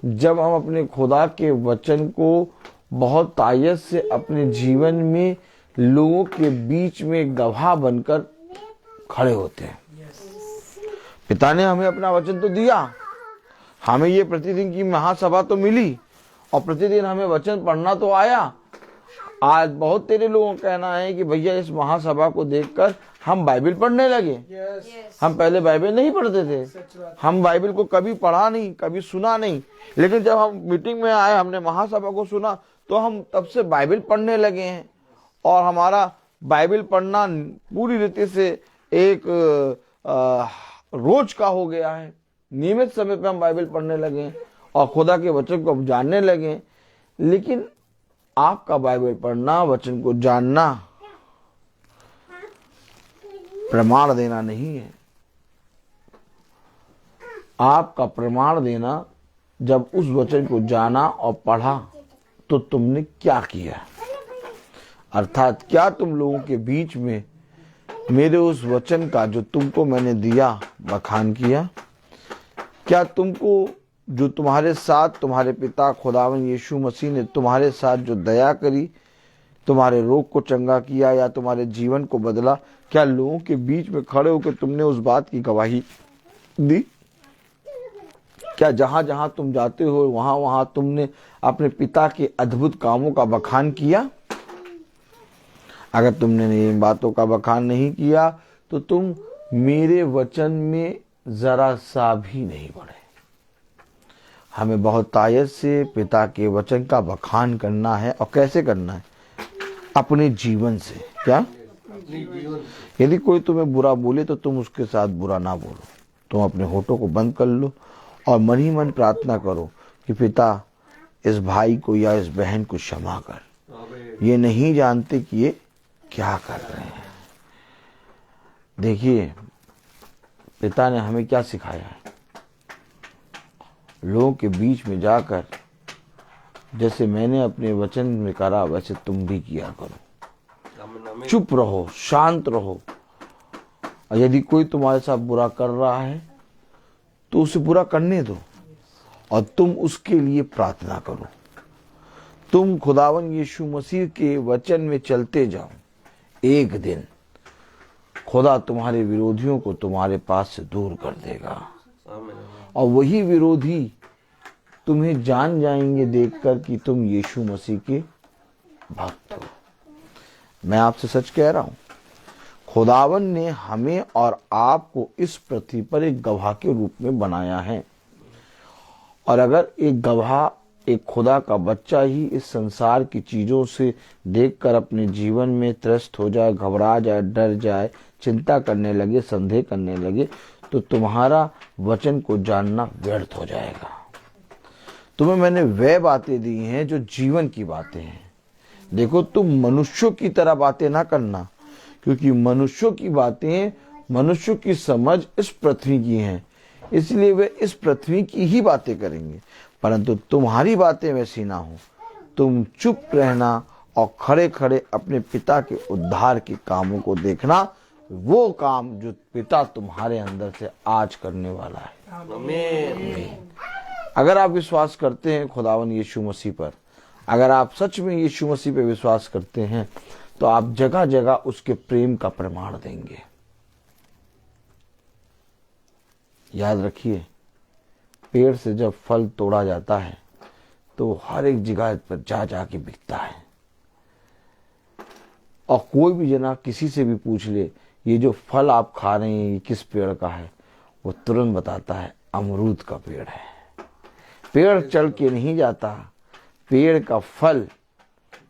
जब हम अपने खुदा के वचन को बहुत तायत से अपने जीवन में लोगों के बीच में गवाह बनकर खड़े होते हैं। पिता ने हमें अपना वचन तो दिया, हमें ये प्रतिदिन की महासभा तो मिली और प्रतिदिन हमें वचन पढ़ना तो आया। आज बहुत तेरे लोगों का कहना है कि भैया इस महासभा को देखकर हम बाइबल पढ़ने लगे। हम पहले बाइबल नहीं पढ़ते थे, हम बाइबल को कभी पढ़ा नहीं, कभी सुना नहीं, लेकिन जब हम मीटिंग में आए, हमने महासभा को सुना तो हम तब से बाइबल पढ़ने लगे हैं। और हमारा बाइबल पढ़ना पूरी रीति से एक रोज का हो गया है। नियमित समय पे हम बाइबल पढ़ने लगे और खुदा के वचन को जानने लगे। लेकिन आपका बाइबल पढ़ना, वचन को जानना प्रमाण देना नहीं है। आपका प्रमाण देना जब उस वचन को जाना और पढ़ा तो तुमने क्या किया, अर्थात क्या तुम लोगों के बीच में मेरे उस वचन का जो तुमको मैंने दिया बखान किया? क्या तुमको जो तुम्हारे साथ तुम्हारे पिता खुदावन यीशु मसीह ने तुम्हारे साथ जो दया करी, तुम्हारे रोग को चंगा किया या तुम्हारे जीवन को बदला, क्या लोगों के बीच में खड़े होकर तुमने उस बात की गवाही दी? क्या जहां जहां तुम जाते हो वहां वहां तुमने अपने पिता के अद्भुत कामों का बखान किया? अगर तुमने इन बातों का बखान नहीं किया तो तुम मेरे वचन में जरा सा भी नहीं बढ़े। हमें बहुत तायत से पिता के वचन का बखान करना है। और कैसे करना है? अपने जीवन से। क्या? यदि कोई तुम्हें बुरा बोले तो तुम उसके साथ बुरा ना बोलो। तुम अपने होठों को बंद कर लो और मन ही मन प्रार्थना करो कि पिता इस भाई को या इस बहन को क्षमा कर, ये नहीं जानते कि ये क्या कर रहे हैं। देखिए, पिता ने हमें क्या सिखाया है? लोगों के बीच में जाकर जैसे मैंने अपने वचन में करा वैसे तुम भी किया करो। चुप रहो, शांत रहो। और यदि कोई तुम्हारे साथ बुरा कर रहा है तो उसे बुरा करने दो और तुम उसके लिए प्रार्थना करो। तुम खुदावन यीशु मसीह के वचन में चलते जाओ। एक दिन खुदा तुम्हारे विरोधियों को तुम्हारे पास से दूर कर देगा और वही विरोधी तुम्हें जान जाएंगे देखकर कि तुम यीशु मसीह के भक्त हो। मैं आपसे सच कह रहा हूं, खुदावन ने हमें और आपको इस पृथ्वी पर एक गवाह के रूप में बनाया है। और अगर एक गवाह, एक खुदा का बच्चा ही इस संसार की चीजों से देखकर अपने जीवन में त्रस्त हो जाए, घबरा जाए, डर जाए, चिंता करने लगे, संदेह करने लगे, तो तुम्हारा वचन को जानना व्यर्थ हो जाएगा। तुम्हें मैंने वह बातें दी हैं जो जीवन की बातें हैं। देखो, तुम मनुष्यों की तरह बातें ना करना, क्योंकि मनुष्यों की बातें, मनुष्यों की समझ इस पृथ्वी की हैं, इसलिए वे इस पृथ्वी की ही बातें करेंगे। परंतु तुम्हारी बातें वैसी ना हो। तुम चुप रहना और खड़े खड़े अपने पिता के उद्धार के कामों को देखना, वो काम जो पिता तुम्हारे अंदर से आज करने वाला है। आमीन। अगर आप विश्वास करते हैं खुदावन यीशु मसीह पर, अगर आप सच में यीशु मसीह पे विश्वास करते हैं, तो आप जगह जगह उसके प्रेम का प्रमाण देंगे। याद रखिए, पेड़ से जब फल तोड़ा जाता है तो हर एक जगह पर जा जा के बिकता है, और कोई भी जना किसी से भी पूछ ले ये जो फल आप खा रहे हैं ये किस पेड़ का है, वो तुरंत बताता है अमरूद का पेड़ है। पेड़ चल के नहीं जाता, पेड़ का फल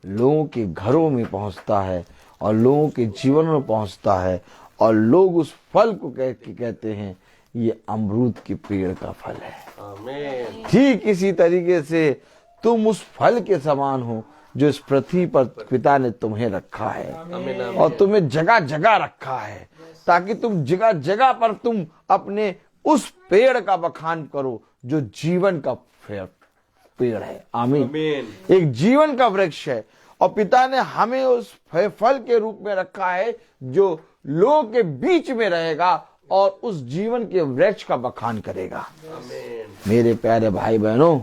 लोगों के घरों में पहुंचता है और लोगों के जीवन में पहुंचता है, और लोग उस फल को कहते हैं ये अमरूद के पेड़ का फल है। आमीन। ठीक इसी तरीके से तुम उस फल के समान हो जो इस पृथ्वी पर पिता ने तुम्हें रखा है, आमीन। और तुम्हें जगह जगह रखा है, ताकि तुम जगह जगह पर तुम अपने उस पेड़ का बखान करो जो जीवन का पेड़ है। आमीन। आमीन। एक जीवन का वृक्ष है, और पिता ने हमें उस फल के रूप में रखा है जो लोगों के बीच में रहेगा और उस जीवन के वृक्ष का बखान करेगा। आमीन। मेरे प्यारे भाई बहनों,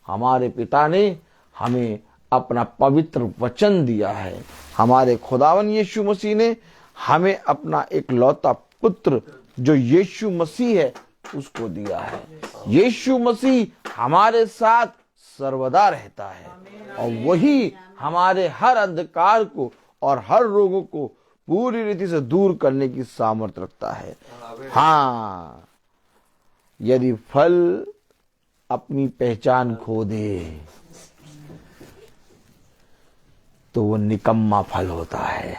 हमारे पिता ने हमें अपना पवित्र वचन दिया है। हमारे खुदावन यीशु मसीह ने हमें अपना एक लौता पुत्र जो यीशु मसीह है उसको दिया है। यीशु मसीह हमारे साथ सर्वदा रहता है, और वही हमारे हर अंधकार को और हर रोगों को पूरी रीति से दूर करने की सामर्थ्य रखता है। हाँ, यदि फल अपनी पहचान खो दे तो वो निकम्मा फल होता है,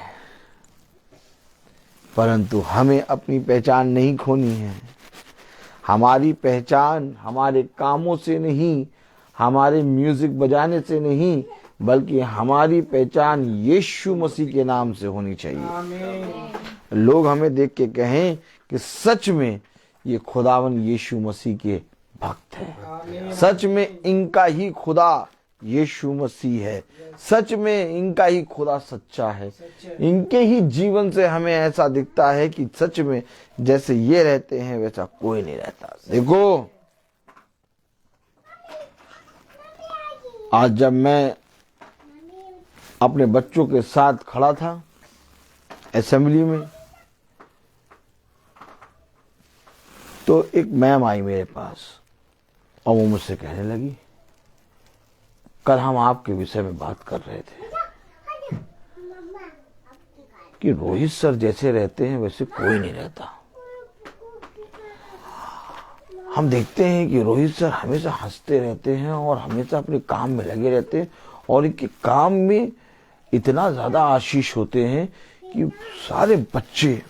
परंतु हमें अपनी पहचान नहीं खोनी है। हमारी पहचान हमारे कामों से नहीं, हमारे म्यूजिक बजाने से नहीं, बल्कि हमारी पहचान यीशु मसीह के नाम से होनी चाहिए। लोग हमें देख के कहें कि सच में ये खुदावन यीशु मसीह के भक्त है, सच में इनका ही खुदा यीशु मसीह है, सच में इनका ही खुदा सच्चा है। इनके ही जीवन से हमें ऐसा दिखता है कि सच में जैसे ये रहते हैं वैसा कोई नहीं रहता। देखो, आज जब मैं अपने बच्चों के साथ खड़ा था असेंबली में, तो एक मैम आई मेरे पास और वो मुझसे कहने लगी, कल हम आपके विषय में बात कर रहे थे कि रोहित सर जैसे रहते हैं वैसे कोई नहीं रहता। हम देखते हैं कि रोहित सर हमेशा हंसते रहते हैं और हमेशा अपने काम में लगे रहते हैं, और इनके काम में इतना ज्यादा आशीष होते हैं कि सारे बच्चे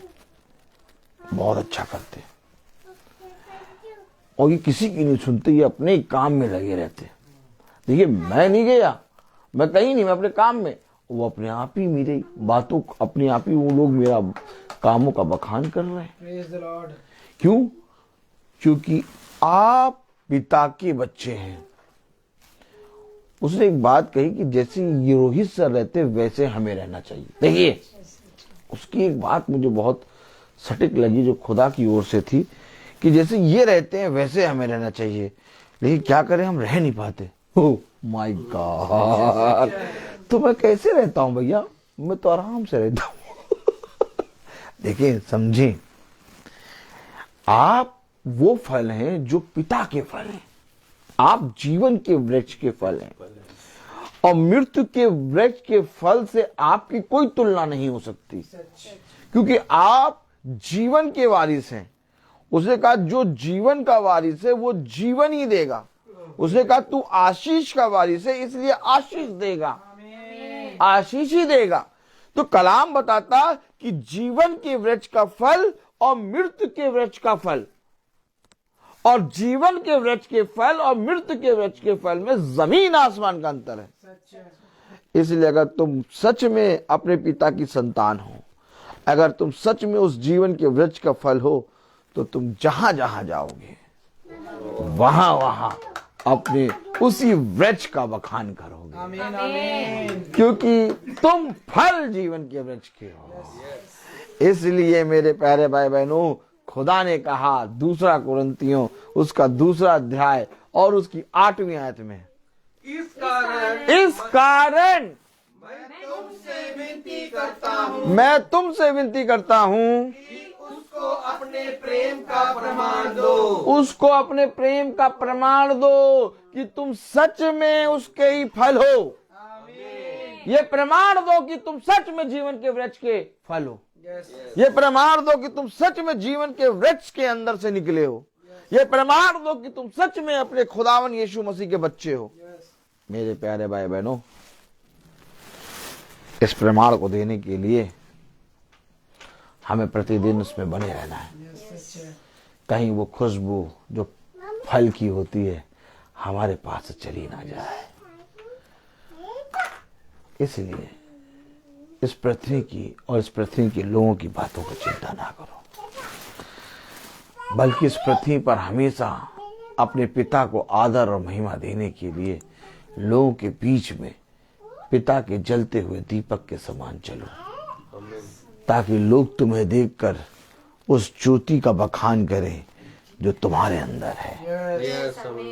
बहुत अच्छा करते हैं, और ये किसी की नहीं सुनते, ये अपने ही काम में लगे रहते हैं। देखिए, मैं नहीं गया, मैं कहीं नहीं, मैं अपने काम में, वो अपने आप ही मेरी बातों, अपने आप ही वो लोग मेरा कामों का बखान कर रहे हैं। Praise the Lord. क्यों? क्योंकि आप पिता के बच्चे हैं। उसने एक बात कही कि जैसे ये रोहित सर रहते वैसे हमें रहना चाहिए। देखिए, उसकी एक बात मुझे बहुत सटीक लगी जो खुदा की ओर से थी कि जैसे ये रहते हैं वैसे हमें रहना चाहिए, लेकिन क्या करें, हम रह नहीं पाते। ओह माय गॉड, तो मैं कैसे रहता हूं भैया? मैं तो आराम से रहता हूं। देखिए, समझें, आप वो फल हैं जो पिता के फल हैं, आप जीवन के वृक्ष के फल हैं, और मृत्यु के वृक्ष के फल से आपकी कोई तुलना नहीं हो सकती, क्योंकि आप जीवन के वारिस हैं। उसने कहा जो जीवन का वारिस है वो जीवन ही देगा। उसने कहा तू आशीष का वारिस है, इसलिए आशीष देगा, आशीष ही देगा। तो कलाम बताता कि जीवन के वृक्ष का फल और मृत्यु के वृक्ष का फल, और जीवन के वृक्ष के फल और मृत्यु के वृक्ष के फल में जमीन आसमान का अंतर है। इसलिए अगर तुम सच में अपने पिता की संतान हो, अगर तुम सच में उस जीवन के वृक्ष का फल हो, तो तुम जहां जहां जाओगे वहां वहां अपने उसी वृक्ष का बखान करोगे। आमीन, आमीन। क्योंकि तुम फल जीवन के वृक्ष के हो। इसलिए मेरे प्यारे भाई बहनों, खुदा ने कहा 2 कुरिन्थियों उसका 2 अध्याय और उसकी 8वीं आयत में, इस कारण इस कारण मैं तुमसे विनती करता हूँ कि उसको अपने प्रेम का प्रमाण दो। उसको अपने प्रेम का प्रमाण दो कि तुम सच में उसके ही फल हो। ये प्रमाण दो कि तुम सच में जीवन के वृक्ष के फल हो। ये प्रमाण दो कि तुम सच में जीवन के वृक्ष के अंदर से निकले हो। ये प्रमाण दो कि तुम सच में अपने खुदावन यीशु मसीह के बच्चे हो। मेरे प्यारे भाई बहनों, इस प्रमाण को देने के लिए हमें प्रतिदिन उसमें बने रहना है। कहीं वो खुशबू जो फल की होती है हमारे पास से चली ना जाए। इसलिए इस पृथ्वी की और इस पृथ्वी के लोगों की बातों को चिंता ना करो, बल्कि इस पृथ्वी पर हमेशा अपने पिता को आदर और महिमा देने के लिए लोगों के बीच में पिता के जलते हुए दीपक के समान चलो, ताकि लोग तुम्हें देखकर उस ज्योति का बखान करें जो तुम्हारे अंदर है।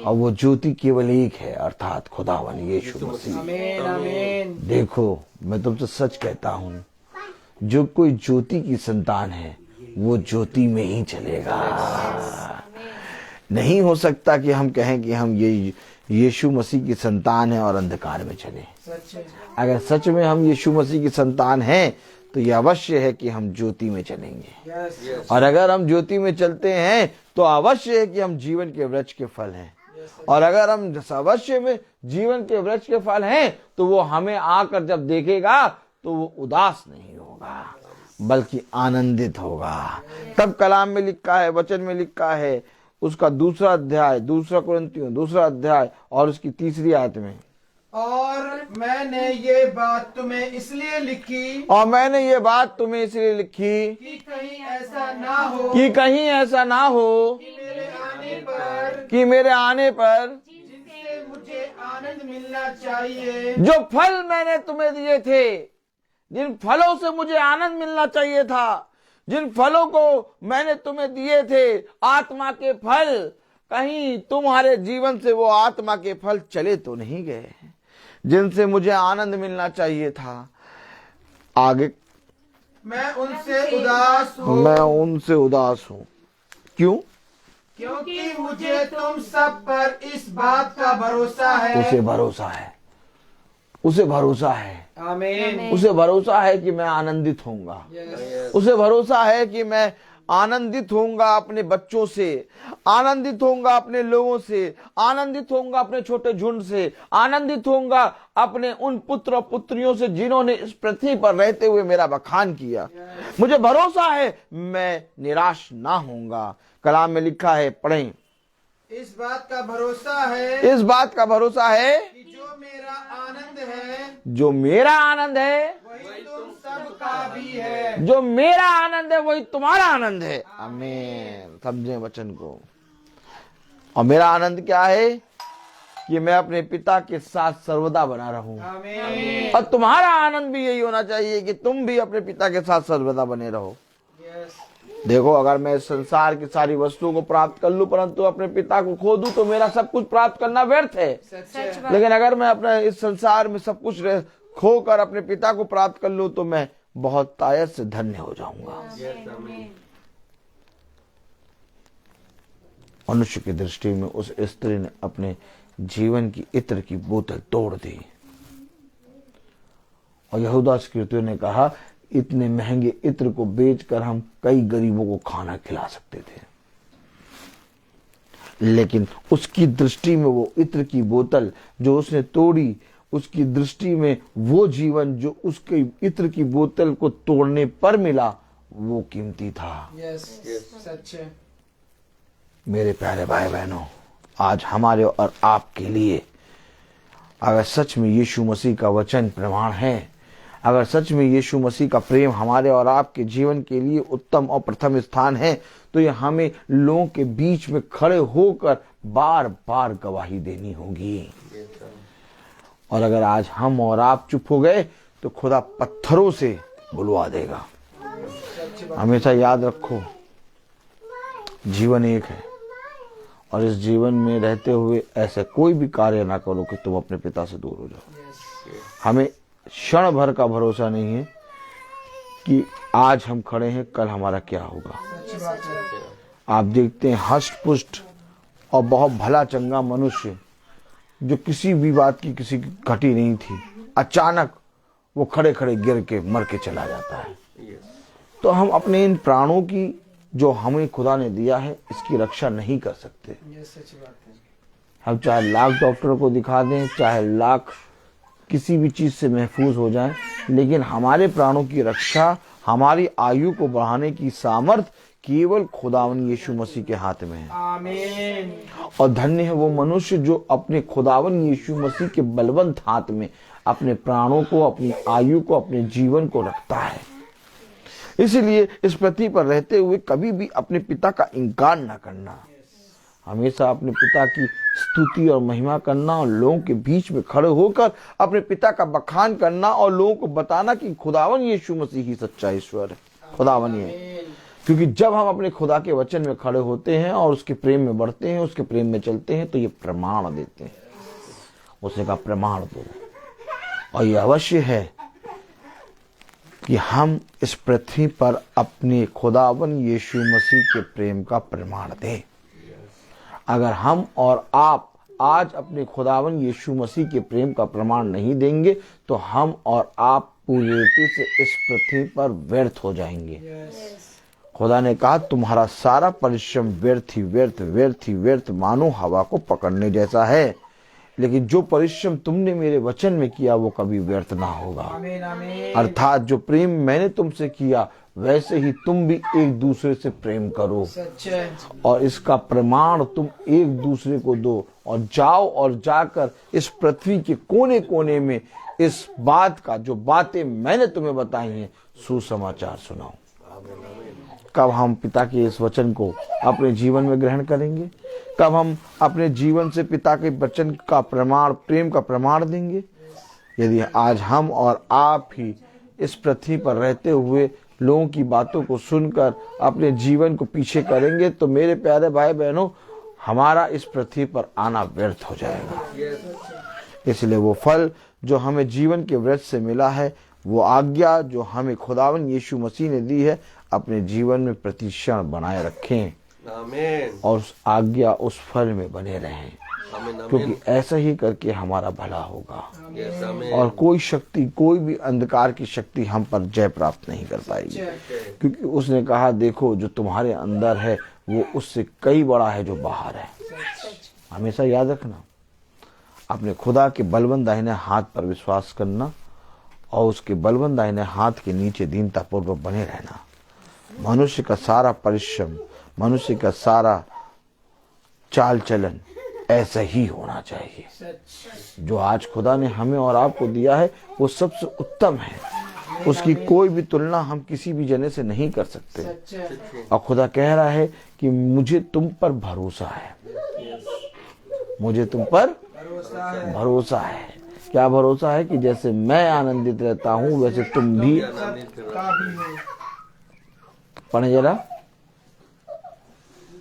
और वो ज्योति केवल एक है, अर्थात खुदावन यीशु मसीह। देखो, मैं तुमसे सच कहता हूँ, जो कोई ज्योति की संतान है वो ज्योति में ही चलेगा। नहीं हो सकता कि हम कहें कि हम ये यीशु मसीह की संतान है और अंधकार में चले। अगर सच में हम यीशु मसीह की संतान हैं तो यह अवश्य है कि हम ज्योति में चलेंगे। और अगर हम ज्योति में चलते हैं तो अवश्य है कि हम जीवन के वृक्ष के फल हैं। और अगर हम अवश्य में जीवन के वृक्ष के फल हैं तो वो हमें आकर जब देखेगा तो वो उदास नहीं होगा, बल्कि आनंदित होगा। तब कलाम में लिखा है, वचन में लिखा है, उसका 2 अध्याय 2 कुरिन्थियों 2 अध्याय और उसकी 3री आयत में, और मैंने ये बात तुम्हें इसलिए लिखी कि कहीं ऐसा ना हो कि मेरे आने पर जिनसे मुझे आनंद मिलना चाहिए, जो फल मैंने तुम्हें दिए थे, जिन फलों से मुझे आनंद मिलना चाहिए था, जिन फलों को मैंने तुम्हें दिए थे, आत्मा के फल, कहीं तुम्हारे जीवन से वो आत्मा के फल चले तो नहीं गए, जिनसे मुझे आनंद मिलना चाहिए था। आगे, मैं उनसे उदास हूँ। क्यों? क्योंकि मुझे तुम सब पर इस बात का भरोसा है। उसे भरोसा है आमीन। उसे भरोसा है कि मैं आनंदित होऊंगा। उसे भरोसा है कि मैं आनंदित होऊंगा अपने बच्चों से, आनंदित होऊंगा अपने लोगों से, आनंदित होऊंगा अपने छोटे झुंड से, आनंदित होऊंगा अपने उन पुत्र और पुत्रियों से जिन्होंने इस पृथ्वी पर रहते हुए मेरा बखान किया। मुझे भरोसा है मैं निराश ना होऊंगा। कलाम में लिखा है, पढ़ें, इस बात का भरोसा है कि जो मेरा आनंद है वही तुम सबका भी है। जो मेरा आनंद है वही तुम्हारा आनंद है। आमीन। समझे वचन को। और मेरा आनंद क्या है? कि मैं अपने पिता के साथ सर्वदा बना रहूं। आमीन। और तुम्हारा आनंद भी यही होना चाहिए कि तुम भी अपने पिता के साथ सर्वदा बने रहो। देखो, अगर मैं इस संसार की सारी वस्तुओं को प्राप्त कर लूं परंतु अपने पिता को खो दूं तो मेरा सब कुछ प्राप्त करना व्यर्थ है। लेकिन अगर मैं अपने इस संसार में सब कुछ खोकर अपने पिता को प्राप्त कर लूं तो मैं बहुत तायत से धन्य हो जाऊंगा। मनुष्य की दृष्टि में उस स्त्री ने अपने जीवन की इत्र की बोतल तोड़ दी और यहूदा इस्करियोती ने कहा, इतने महंगे इत्र को बेचकर हम कई गरीबों को खाना खिला सकते थे। लेकिन उसकी दृष्टि में वो इत्र की बोतल जो उसने तोड़ी, उसकी दृष्टि में वो जीवन जो उसके इत्र की बोतल को तोड़ने पर मिला वो कीमती था। सच है। मेरे प्यारे भाई बहनों, आज हमारे और आपके लिए अगर सच में यीशु मसीह का वचन प्रमाण है, अगर सच में यीशु मसीह का प्रेम हमारे और आपके जीवन के लिए उत्तम और प्रथम स्थान है, तो ये हमें लोगों के बीच में खड़े होकर बार बार गवाही देनी होगी। और अगर आज हम और आप चुप हो गए तो खुदा पत्थरों से बुलवा देगा। हमेशा याद रखो, जीवन एक है और इस जीवन में रहते हुए ऐसे कोई भी कार्य ना करो कि तुम अपने पिता से दूर हो जाओ। हमें क्षण भर का भरोसा नहीं है कि आज हम खड़े हैं, कल हमारा क्या होगा। आप देखते हैं हष्ट पुष्ट और बहुत भला चंगा मनुष्य जो किसी भी बात की किसी की घटी नहीं थी, अचानक वो खड़े खड़े गिर के मर के चला जाता है। तो हम अपने इन प्राणों की जो हमें खुदा ने दिया है इसकी रक्षा नहीं कर सकते। हम चाहे लाख डॉक्टरों को दिखा दें, चाहे लाख किसी भी चीज से महफूज हो जाएं, लेकिन हमारे प्राणों की रक्षा, हमारी आयु को बढ़ाने की सामर्थ केवल खुदावन यीशु मसीह के हाथ में है। आमीन। और धन्य है वो मनुष्य जो अपने खुदावन यीशु मसीह के बलवंत हाथ में अपने प्राणों को, अपनी आयु को, अपने जीवन को रखता है। इसलिए इस पृथ्वी पर रहते हुए कभी भी अपने पिता का इनकार न करना, हमेशा अपने पिता की स्तुति और महिमा करना और लोगों के बीच में खड़े होकर अपने पिता का बखान करना और लोगों को बताना कि खुदावन यीशु मसीह ही सच्चा ईश्वर है, खुदावन ही है। क्योंकि जब हम अपने खुदा के वचन में खड़े होते हैं और उसके प्रेम में बढ़ते हैं, उसके प्रेम में चलते हैं, तो ये प्रमाण देते हैं। उसने कहा प्रमाण दो, और ये अवश्य है कि हम इस पृथ्वी पर अपने खुदावन यीशु मसीह के प्रेम का प्रमाण दें। अगर हम और आप आज अपने खुदावन यीशु मसीह के प्रेम का प्रमाण नहीं देंगे तो हम और आप पूरी रीति से इस पृथ्वी पर व्यर्थ हो जाएंगे। खुदा ने कहा तुम्हारा सारा परिश्रम व्यर्थ ही व्यर्थ, व्यर्थ ही व्यर्थ, मानो हवा को पकड़ने जैसा है। लेकिन जो परिश्रम तुमने मेरे वचन में किया वो कभी व्यर्थ ना होगा। अर्थात जो प्रेम मैंने तुमसे किया वैसे ही तुम भी एक दूसरे से प्रेम करो, और इसका प्रमाण तुम एक दूसरे को दो, और जाओ और जाकर इस पृथ्वी के कोने कोने में इस बात का, जो बातें मैंने तुम्हें बताई हैं, सुसमाचार सुनाओ। कब हम पिता के इस वचन को अपने जीवन में ग्रहण करेंगे? कब हम अपने जीवन से पिता के वचन का प्रमाण, प्रेम का प्रमाण देंगे? यदि आज हम और आप ही इस पृथ्वी पर रहते हुए लोगों की बातों को सुनकर अपने जीवन को पीछे करेंगे तो मेरे प्यारे भाई बहनों, हमारा इस पृथ्वी पर आना व्यर्थ हो जाएगा। इसलिए वो फल जो हमें जीवन के व्रत से मिला है, वो आज्ञा जो हमें खुदावन यीशु मसीह ने दी है, अपने जीवन में प्रतिक्षण बनाए रखें। आमीन। और उस आज्ञा, उस फल में बने रहें। आमीन। क्योंकि ऐसा ही करके हमारा भला होगा। यस, आमीन। और कोई शक्ति, कोई भी अंधकार की शक्ति हम पर जय प्राप्त नहीं कर पाएगी। क्योंकि उसने कहा देखो जो तुम्हारे अंदर है वो उससे कई बड़ा है जो बाहर है। हमेशा याद रखना, अपने खुदा के बलवंत दाहिने हाथ पर विश्वास करना और उसके बलवंत दाहिने हाथ के नीचे दीनतापूर्वक बने रहना। मनुष्य का सारा परिश्रम, मनुष्य का सारा चाल चलन ऐसा ही होना चाहिए। जो आज खुदा ने हमें और आपको दिया है वो सबसे उत्तम है। उसकी कोई भी तुलना हम किसी भी जने से नहीं कर सकते। और खुदा कह रहा है कि मुझे तुम पर भरोसा है, मुझे तुम पर भरोसा है। क्या भरोसा है? कि जैसे मैं आनंदित रहता हूं वैसे तुम भी। पढ़े जरा।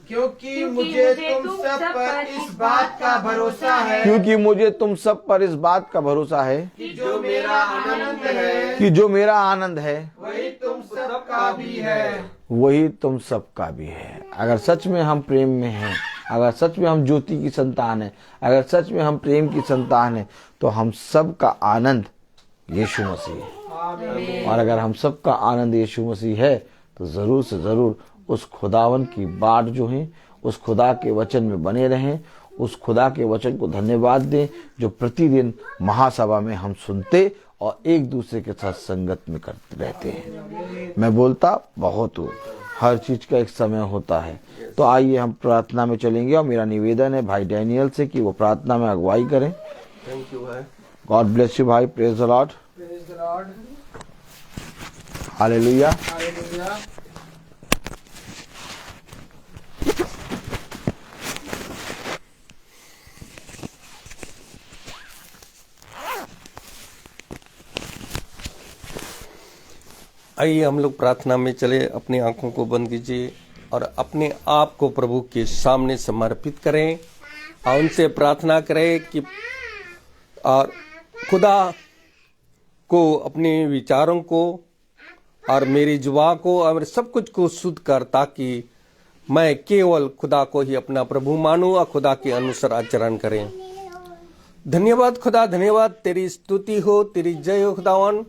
क्योंकि मुझे तुम सब पर इस बात का भरोसा है, क्योंकि मुझे तुम सब पर इस बात का भरोसा है कि जो मेरा आनंद है, कि जो मेरा आनंद है वही तुम सबका भी है। वही तुम सबका भी है। अगर सच में हम प्रेम में हैं, अगर सच में हम ज्योति की संतान हैं, अगर सच में हम प्रेम की संतान हैं, तो हम सब का आनंद यीशु मसीह है। और अगर हम सब का आनंद यीशु मसीह है तो जरूर से जरूर उस खुदावन की बाट जो है, उस खुदा के वचन में बने रहें। उस खुदा के वचन को धन्यवाद दें जो प्रतिदिन महासभा में हम सुनते और एक दूसरे के साथ संगत में करते रहते हैं। मैं बोलता बहुत हूँ, हर चीज का एक समय होता है। तो आइए हम प्रार्थना में चलेंगे और मेरा निवेदन है भाई डैनियल से कि वो प्रार्थना में अगुवाई करें। थैंक यू भाई। गॉड ब्लेस यू भाई। Praise the Lord. हालेलुया। आइए हम लोग प्रार्थना में चले, अपनी आंखों को बंद कीजिए और अपने आप को प्रभु के सामने समर्पित करें और उनसे प्रार्थना करें कि और खुदा को अपने विचारों को और मेरी जुबान को और मेरे सब कुछ को शुद्ध कर, ताकि मैं केवल खुदा को ही अपना प्रभु मानूं और खुदा के अनुसार आचरण करें। धन्यवाद खुदा, धन्यवाद, तेरी स्तुति हो, तेरी जय हो खुदावन।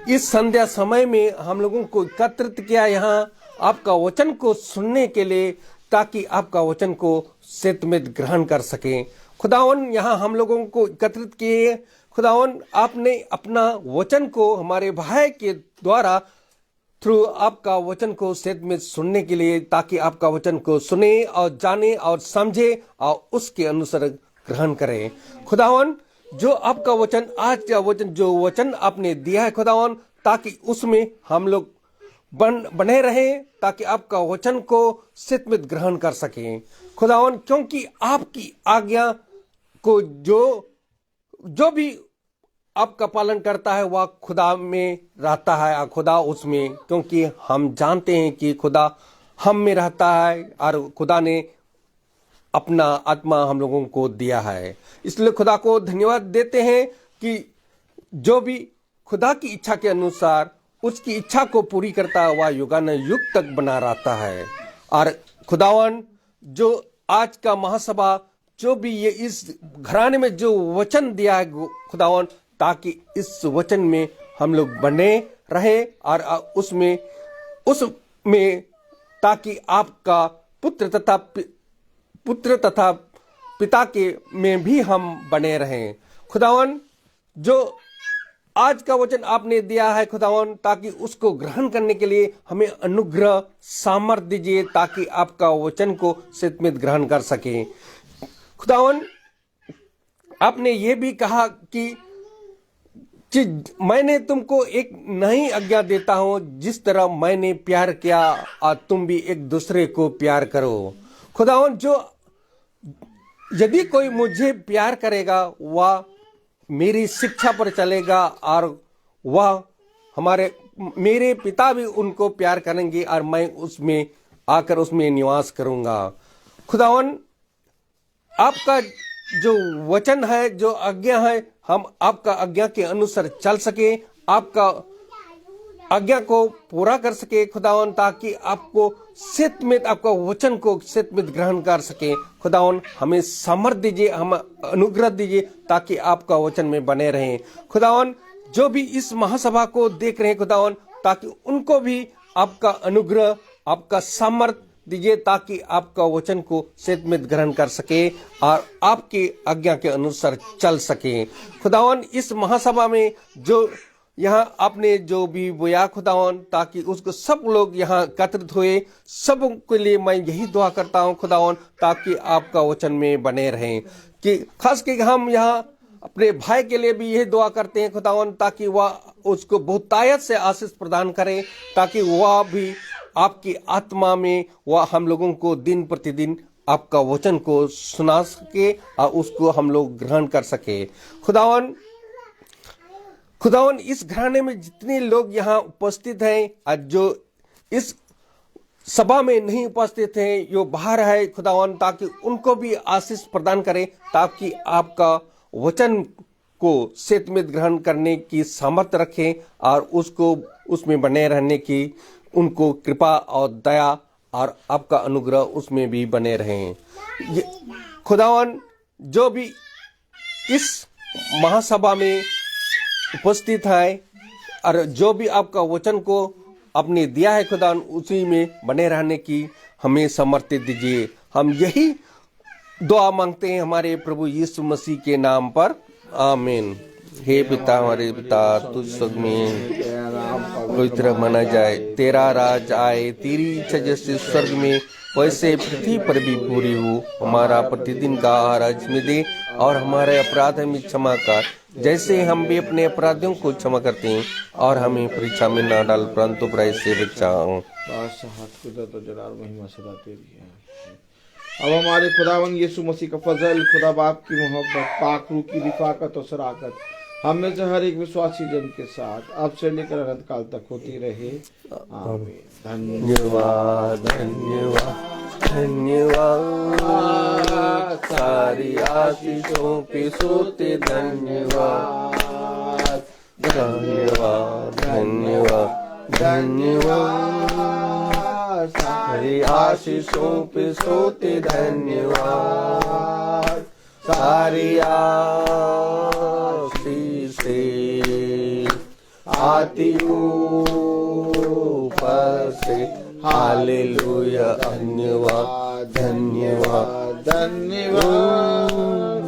इस संध्या समय में हम लोगों को एकत्रित किया यहाँ आपका वचन को सुनने के लिए, ताकि आपका वचन को सत्यमेव ग्रहण कर सकें। खुदावन यहाँ हम लोगों को एकत्रित किए खुदावन, आपने अपना वचन को हमारे भाई के द्वारा थ्रू आपका वचन को सत्यमेव सुनने के लिए, ताकि आपका वचन को सुने और जाने और समझे और उसके अनुसार ग्रहण करें। खुदावन जो आपका वचन, आज का वचन, जो वचन आपने दिया है खुदावन, ताकि उसमें हम लोग बने रहें, ताकि आपका वचन को सत्यमेव ग्रहण कर सकें खुदावन। क्योंकि आपकी आज्ञा को जो भी आपका पालन करता है वह खुदा में रहता है और खुदा उसमें, क्योंकि हम जानते हैं कि खुदा हम में रहता है और खुदा ने अपना आत्मा हम लोगों को दिया है। इसलिए खुदा को धन्यवाद देते हैं कि जो भी खुदा की इच्छा के अनुसार उसकी इच्छा को पूरी करता है वह युगान युग तक बना रहता है। और खुदावन जो आज का महासभा, जो भी ये इस घराने में जो वचन दिया है खुदावन, ताकि इस वचन में हम लोग बने रहे और उसमें ताकि आपका पुत्र तथा पिता के में भी हम बने रहें खुदावन। जो आज का वचन आपने दिया है खुदावन, ताकि उसको ग्रहण करने के लिए हमें अनुग्रह सामर्थ्य दीजिए, ताकि आपका वचन को सत्यमेव ग्रहण कर सके खुदावन। आपने ये भी कहा कि मैंने तुमको एक नई आज्ञा देता हूं, जिस तरह मैंने प्यार किया और तुम भी एक दूसरे को प्यार करो खुदावन। जो यदि कोई मुझे प्यार करेगा वह मेरी शिक्षा पर चलेगा और वह मेरे पिता भी उनको प्यार करेंगे और मैं उसमें आकर उसमें निवास करूंगा खुदावन। आपका जो वचन है, जो आज्ञा है, हम आपका आज्ञा के अनुसार चल सके, आपका आज्ञा को पूरा कर सके खुदावन, ताकि आपको सत्यमेव आपका वचन को सत्यमेव ग्रहण कर सके खुदावन। हमें सामर्थ्य दीजिए, हम अनुग्रह दीजिए, ताकि आपका वचन में बने रहें खुदावन। जो भी इस महासभा को देख रहे हैं खुदावन, ताकि उनको भी आपका अनुग्रह, आपका सामर्थ्य दीजिए, ताकि आपका वचन को सत्यमेव ग्रहण कर सके और आपकी आज्ञा के अनुसार चल सके खुदावन। इस महासभा में जो यहाँ आपने जो भी बोया खुदावन, ताकि उसको सब लोग यहाँ एकत्रित हुए, सब के लिए मैं यही दुआ करता हूँ खुदावन, ताकि आपका वचन में बने रहें। कि खास करके हम यहाँ अपने भाई के लिए भी यही दुआ करते हैं खुदावन, ताकि वह उसको बहुतायत से आशीष प्रदान करे, ताकि वह भी आपकी आत्मा में वह हम लोगों को दिन प्रतिदिन आपका वचन को सुना सके और उसको हम लोग ग्रहण कर सके खुदावन। इस घराने में जितने लोग यहाँ उपस्थित हैं और जो इस सभा में नहीं उपस्थित हैं, जो बाहर है खुदावन, ताकि उनको भी आशीष प्रदान करें, ताकि आपका वचन को सत्यमेव ग्रहण करने की सामर्थ्य रखें और उसको उसमें बने रहने की उनको कृपा और दया और आपका अनुग्रह उसमें भी बने रहें खुदावन। जो भी इस महासभा में उपस्थित है और जो भी आपका वचन को आपने दिया है खुदावन, उसी में बने रहने की हमें सामर्थ्य दीजिए। हम यही दुआ मांगते हैं हमारे प्रभु यीशु मसीह के नाम पर, आमीन। हे पिता, हमारे पिता, तुझ स्वर्ग में पवित्र माना जाए, तेरा राज आए, तेरी इच्छा जैसे स्वर्ग में वैसे पृथ्वी पर भी पूरी हो। हमारा प्रतिदिन का आहार आज में दे और हमारे अपराध हमें क्षमा कर, जैसे हम भी अपने अपराधियों को क्षमा करते हैं, और हमें परीक्षा में न डाल, परंतु बुराई से बचाओ। तो जलाल महिमा सदा तेरी है। अब हमारे खुदावन यीशु मसीह का फजल, खुदा बाप की मोहब्बत, पाक रूह की रिफाकत और शराकत हम में से हर एक विश्वासी जन के साथ अब से लेकर अनंत काल तक होती रहे। आमीन। धन्यवाद धन्यवाद धन्यवाद, सारी आशीषों पे सोते धन्यवाद धन्यवाद धन्यवाद धन्यवाद, सारी आशीषों पे सोते धन्यवाद, सारी आशीषें आती ऊपर से। हालेलुया, धन्यवाद धन्यवाद धन्यवाद,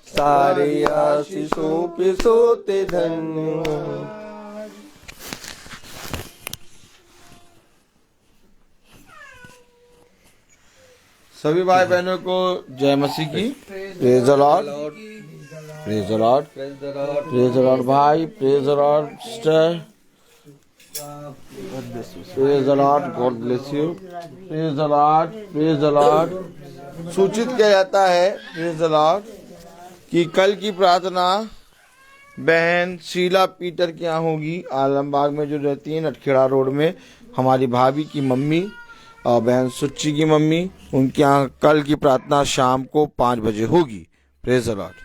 सारी आशीषों पे सोते धन्यवाद। सभी भाई बहनों को जय मसीह की। Praise the Lord, praise the Lord, praise the Lord भाई, praise the Lord sister, praise the Lord, God bless you, praise the Lord, praise the Lord. सूचित किया जाता है प्रेज द लॉर्ड कि कल की प्रार्थना बहन शीला पीटर के यहाँ होगी, आलमबाग में जो रहती है नटखेड़ा रोड में। हमारी भाभी की मम्मी और बहन सुच्ची की मम्मी, उनके यहाँ कल की प्रार्थना शाम को 5 बजे होगी। Praise the Lord.